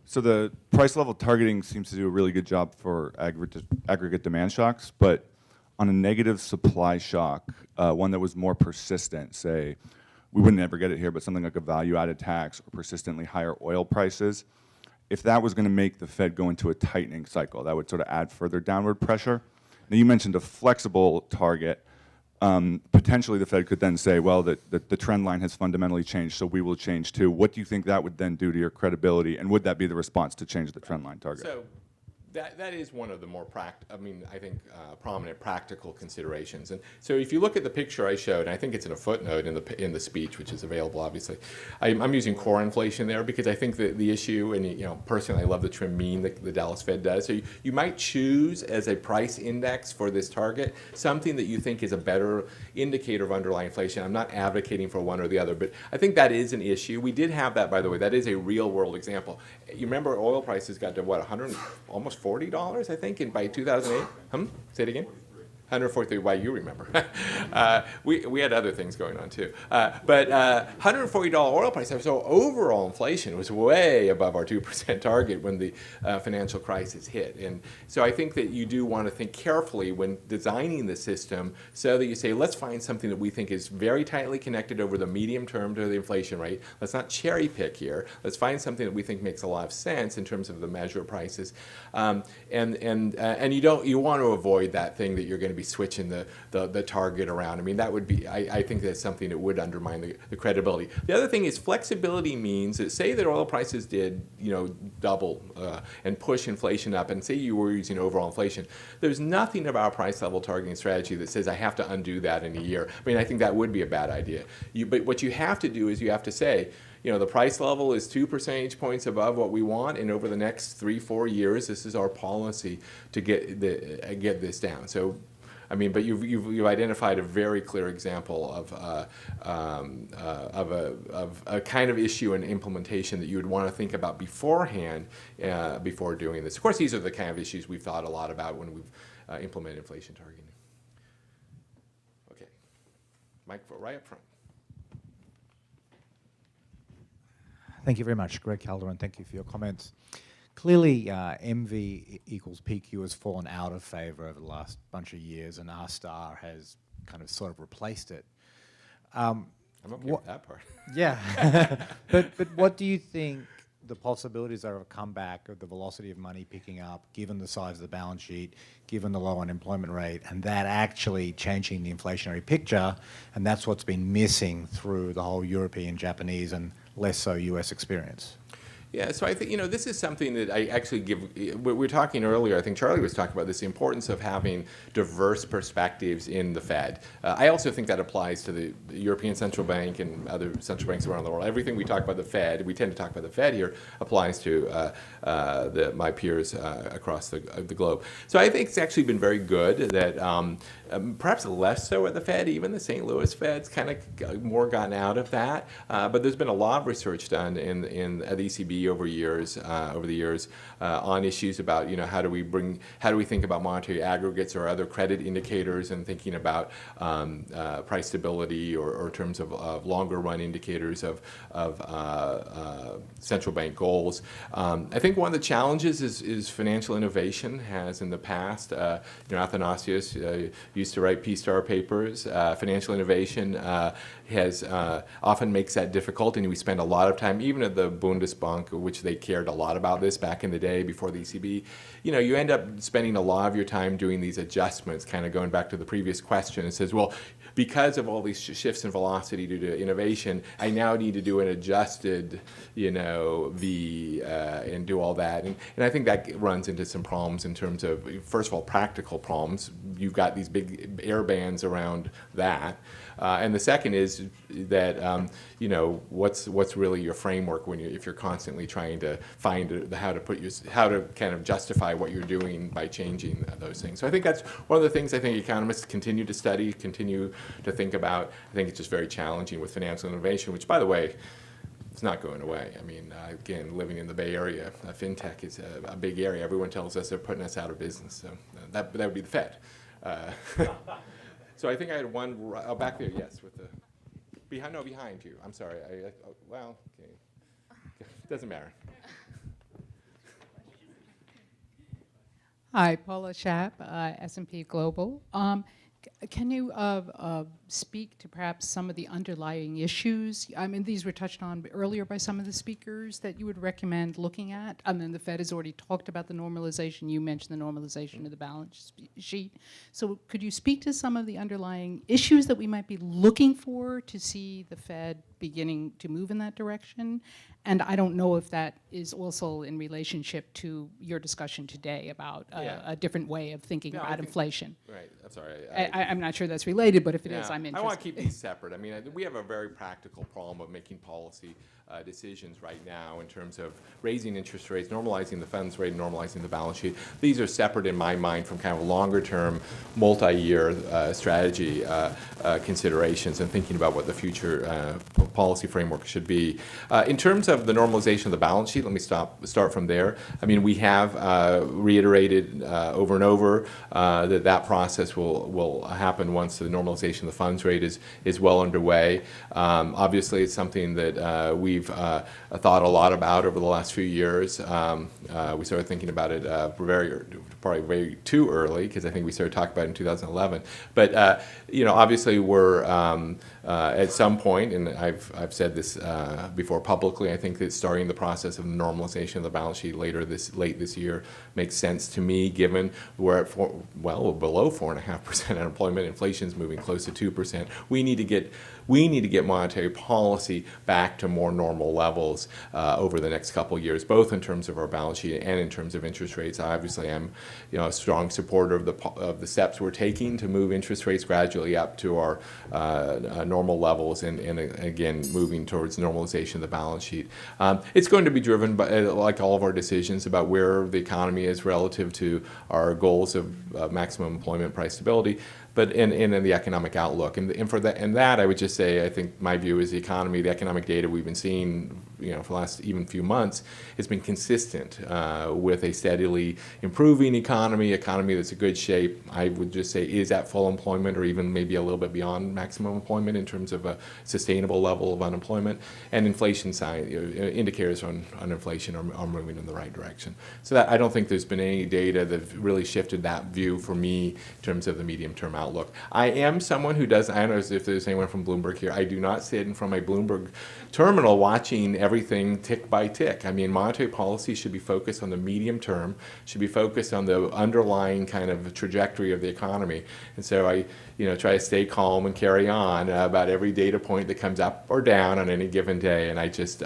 So the price level targeting seems to do a really good job for aggregate demand shocks, but on a negative supply shock, one that was more persistent, say, we wouldn't ever get it here, but something like a value-added tax or persistently higher oil prices, if that was going to make the Fed go into a tightening cycle, that would sort of add further downward pressure. Now, you mentioned a flexible target. Potentially the Fed could then say, well, the trend line has fundamentally changed, so we will change too. What do you think that would then do to your credibility, and would that be the response to change the trend line target? So that is one of the more prominent practical considerations. And so if you look at the picture I showed, and I think it's in a footnote in the speech, which is available, obviously, I'm using core inflation there because I think that the issue, and personally I love the trim mean that the Dallas Fed does. So you might choose as a price index for this target something that you think is a better indicator of underlying inflation. I'm not advocating for one or the other, but I think that is an issue. We did have that, by the way. That is a real world example. You remember oil prices got to what, almost $40, I think, by 2008? Say it again? 143, why you remember. We had other things going on too. But $140 oil price, so overall inflation was way above our 2% target when the financial crisis hit. And so I think that you do want to think carefully when designing the system so that you say, let's find something that we think is very tightly connected over the medium term to the inflation rate. Let's not cherry pick here. Let's find something that we think makes a lot of sense in terms of the measure of prices. And you want to avoid that thing that you're going to be switching the target around. I mean, that would be, I think that's something that would undermine the credibility. The other thing is flexibility means that say that oil prices did, double and push inflation up, and say you were using overall inflation, there's nothing about price level targeting strategy that says I have to undo that in a year. I mean, I think that would be a bad idea. But what you have to do is you have to say, the price level is 2 percentage points above what we want, and over the next 3-4 years, this is our policy to get this down. So, I mean, but you've identified a very clear example of a kind of issue and implementation that you would want to think about beforehand before doing this. Of course, these are the kind of issues we've thought a lot about when we've implemented inflation targeting. Okay, Mike, right up front. Thank you very much, Greg Calderon. Thank you for your comments. Clearly, MV equals PQ has fallen out of favor over the last bunch of years, and R star has kind of sort of replaced it. I'm okay with that part. Yeah, but what do you think the possibilities are of a comeback of the velocity of money picking up, given the size of the balance sheet, given the low unemployment rate, and that actually changing the inflationary picture, and that's what's been missing through the whole European, Japanese, and less so US experience? Yeah, so I think, this is something that I actually we were talking earlier, I think Charlie was talking about this, the importance of having diverse perspectives in the Fed. I also think that applies to the European Central Bank and other central banks around the world. Everything we talk about the Fed, we tend to talk about the Fed here, applies to my peers across the globe. So I think it's actually been very good that perhaps less so at the Fed, even the St. Louis Fed's kind of more gotten out of that. But there's been a lot of research done at the ECB over the years on issues about how do we think about monetary aggregates or other credit indicators, and thinking about price stability or terms of longer run indicators of central bank goals. I think one of the challenges is financial innovation has in the past. Athanasios used to write P-star papers. Financial innovation has often makes that difficult, and we spend a lot of time, even at the Bundesbank, which they cared a lot about this back in the day before the ECB. You end up spending a lot of your time doing these adjustments, kind of going back to the previous question. It says, well, because of all these shifts in velocity due to innovation, I now need to do an adjusted, V and do all that. And I think that runs into some problems in terms of, first of all, practical problems. You've got these big air bands around that. And the second is that, what's really your framework if you're constantly trying to find how to kind of justify what you're doing by changing those things. So I think that's one of the things I think economists continue to study, continue to think about. I think it's just very challenging with financial innovation, which, by the way, it's not going away. I mean, again, living in the Bay Area, fintech is a big area. Everyone tells us they're putting us out of business. So that would be the Fed. So I think I had one back there. Yes, with the behind you. I'm sorry. Well, okay. Doesn't matter. Hi, Paula Schaap, S&P Global. Can you speak to perhaps some of the underlying issues? I mean, these were touched on earlier by some of the speakers that you would recommend looking at. I mean, the Fed has already talked about the normalization. You mentioned the normalization of the balance sheet. So could you speak to some of the underlying issues that we might be looking for to see the Fed beginning to move in that direction? And I don't know if that is also in relationship to your discussion today about a different way of thinking about inflation. Right. I'm sorry. I'm not sure that's related, but if it is, Yeah, I'm I interested. want to keep these separate. I mean, we have a very practical problem of making policy decisions right now in terms of raising interest rates, normalizing the funds rate, and normalizing the balance sheet. These are separate in my mind from kind of longer-term, multi-year strategy considerations and thinking about what the future policy framework should be. In terms of the normalization of the balance sheet, let me start from there. I mean, we have reiterated over and over that process will happen once the normalization of the funds rate is well underway. Obviously, it's something that we've thought a lot about over the last few years. We started thinking about it probably way too early, because I think we started talking about it in 2011. But you know, obviously, we're at some point, and I've said this before publicly, I think that starting the process of normalization of the balance sheet late this year makes sense to me, given we're at well below 4.5% unemployment, inflation's moving close to 2%. We need to get monetary policy back to more normal levels over the next couple of years, both in terms of our balance sheet and in terms of interest rates. I obviously am, you know, a strong supporter of the steps we're taking to move interest rates gradually up to our normal levels, and again moving towards normalization of the balance sheet. It's going to be driven by, like all of our decisions, about where the economy is relative to our goals of maximum employment, price stability, but in the economic outlook. And for that, I would just say, I think my view is the economy, the economic data we've been seeing, you know, for the last even few months, has been consistent with a steadily improving economy that's in good shape. I would just say is at full employment, or even maybe a little bit beyond maximum employment in terms of a sustainable level of unemployment. And inflation indicators on inflation are moving in the right direction. So that, I don't think there's been any data that really shifted that view for me in terms of the medium-term outlook. I am someone who does, I don't know if there's anyone from Bloomberg here, I do not sit in from a Bloomberg terminal watching everything tick by tick. I mean, monetary policy should be focused on the medium term, should be focused on the underlying kind of trajectory of the economy. And so I, you know, try to stay calm and carry on about every data point that comes up or down on any given day. And I just,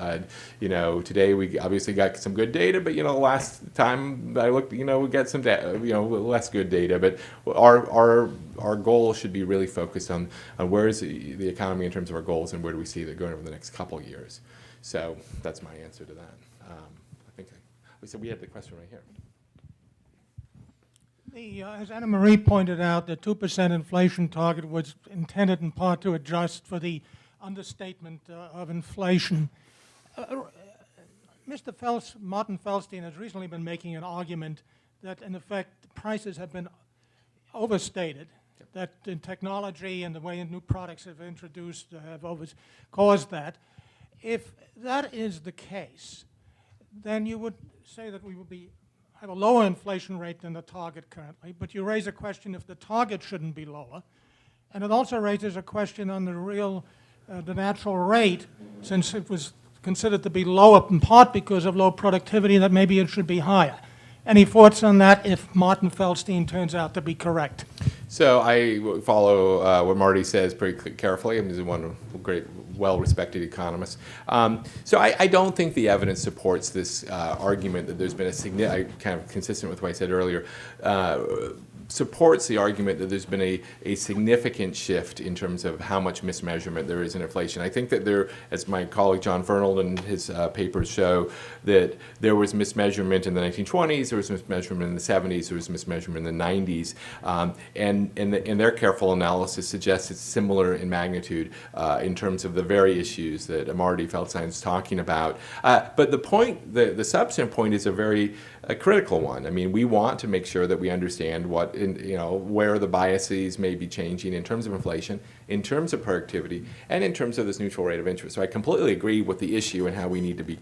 you know, today we obviously got some good data, but, you know, last time I looked, you know, we got some, you know, less good data. But our goal should be really focused on where is the economy in terms of our goals, and where do we see that going over the next couple of years. So that's my answer to that. I think so we had the question right here. As Anna Marie pointed out, the 2% inflation target was intended in part to adjust for the understatement of inflation. Martin Feldstein has recently been making an argument that, in effect, prices have been overstated, that in technology and the way new products have introduced have caused that. If that is the case, then you would say that we will have a lower inflation rate than the target currently, but you raise a question if the target shouldn't be lower. And it also raises a question on the natural rate, since it was considered to be lower in part because of low productivity, that maybe it should be higher. Any thoughts on that if Martin Feldstein turns out to be correct? So I follow what Marty says pretty carefully. I mean, he's one great, well-respected economist. So I don't think the evidence supports this argument that there's been a significant, kind of consistent with what I said earlier, supports the argument that there's been a significant shift in terms of how much mismeasurement there is in inflation. I think that there, as my colleague John Fernald and his papers show, that there was mismeasurement in the 1920s, there was mismeasurement in the 70s, there was mismeasurement in the 90s, and their careful analysis suggests it's similar in magnitude in terms of the very issues that Marty Feldstein is talking about. But the point, the substantive point, is a very critical one. I mean, we want to make sure that we understand what, you know, where the biases may be changing in terms of inflation, in terms of productivity, and in terms of this neutral rate of interest. So I completely agree with the issue and how we need to be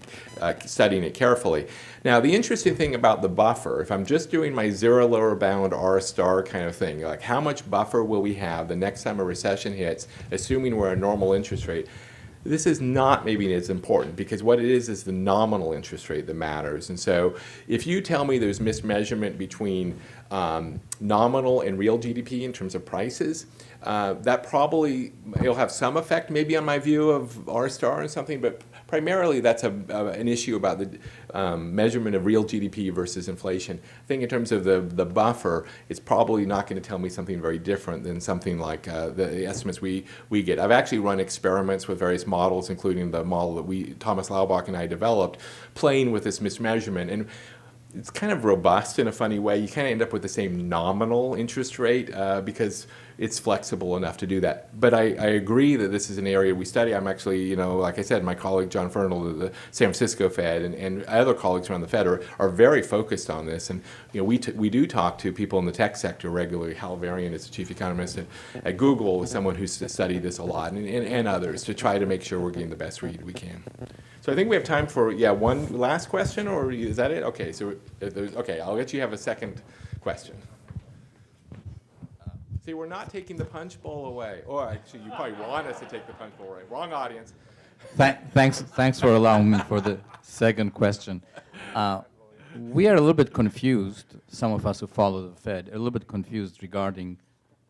studying it carefully. Now, the interesting thing about the buffer, if I'm just doing my zero lower bound R star kind of thing, like how much buffer will we have the next time a recession hits, assuming we're at a normal interest rate, this is not maybe as important, because what it is the nominal interest rate that matters. And so if you tell me there's mismeasurement between nominal and real GDP in terms of prices. That probably will have some effect maybe on my view of R-star and something, but primarily that's an issue about the measurement of real GDP versus inflation. I think in terms of the buffer, it's probably not going to tell me something very different than something like the estimates we get. I've actually run experiments with various models, including the model that Thomas Laubach and I developed, playing with this mismeasurement. And it's kind of robust in a funny way. You kind of end up with the same nominal interest rate because it's flexible enough to do that. But I agree that this is an area we study. I'm actually, like I said, my colleague John Fernald of the San Francisco Fed and other colleagues around the Fed are very focused on this. And we do talk to people in the tech sector regularly. Hal Varian is the chief economist at Google, is someone who's studied this a lot, and others, to try to make sure we're getting the best read we can. So I think we have time for, one last question, or is that it? Okay, so okay, I'll let you have a second question. See, we're not taking the punch bowl away. Or actually, you probably want us to take the punch bowl away. Wrong audience. Thanks for allowing me for the second question. We are a little bit confused, some of us who follow the Fed, a little bit confused regarding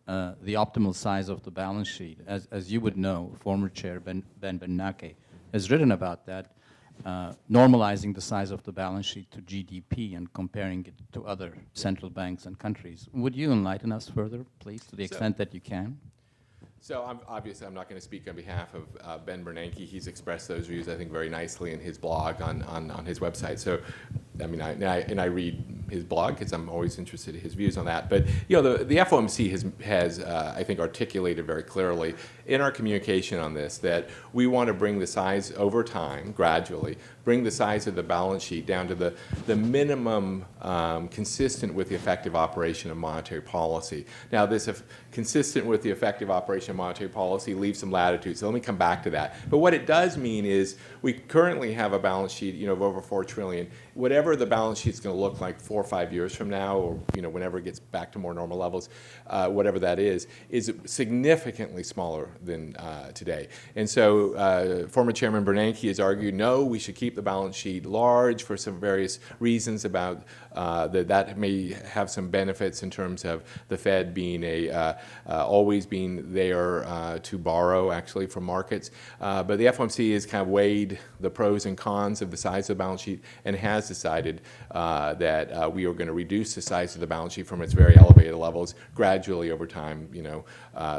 the optimal size of the balance sheet. As you would know, former chair Ben Bernanke has written about that, normalizing the size of the balance sheet to GDP and comparing it to other central banks and countries. Would you enlighten us further, please, to the extent that you can? So obviously, I'm not going to speak on behalf of Ben Bernanke. He's expressed those views, I think, very nicely in his blog on his website. So, I mean, I read his blog because I'm always interested in his views on that. But the FOMC has I think, articulated very clearly in our communication on this that we want to bring the size over time, gradually, bring the size of the balance sheet down to the minimum consistent with the effective operation of monetary policy. Now, this consistent with the effective operation of monetary policy leaves some latitude, so let me come back to that. But what it does mean is we currently have a balance sheet of over $4 trillion. Whatever the balance sheet is going to look like 4 or 5 years from now, or whenever it gets back to more normal levels, whatever that is significantly smaller than today. And so former Chairman Bernanke has argued, no, we should keep the balance sheet large for some various reasons about that may have some benefits in terms of the Fed being always being there to borrow actually from markets. But the FOMC has kind of weighed the pros and cons of the size of the balance sheet and has decided that we are going to reduce the size of the balance sheet from its very elevated levels gradually over time,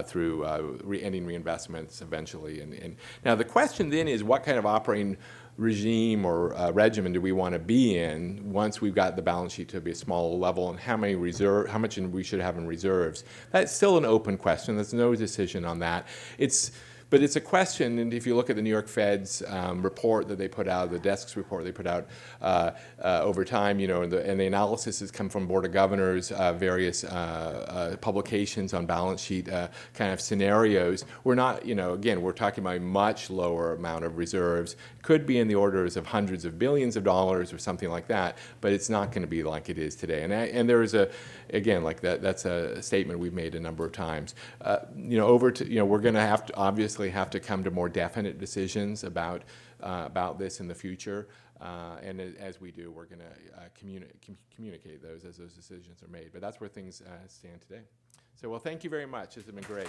through ending reinvestments eventually. And now the question then is, what kind of operating regime or regimen do we want to be in once we've got the balance sheet to be a smaller level, and how much we should have in reserves? That's still an open question. There's no decision on that. But it's a question, and if you look at the New York Fed's report that they put out, the desks report they put out over time, and the analysis has come from Board of Governors, various publications on balance sheet kind of scenarios. We're not, again, we're talking about a much lower amount of reserves. Could be in the orders of hundreds of billions of dollars or something like that, but it's not going to be like it is today. And there is again, like that's a statement we've made a number of times. We're going to obviously have to come to more definite decisions about this in the future. And as we do, we're going to communicate those as those decisions are made. But that's where things stand today. So, well, thank you very much. This has been great.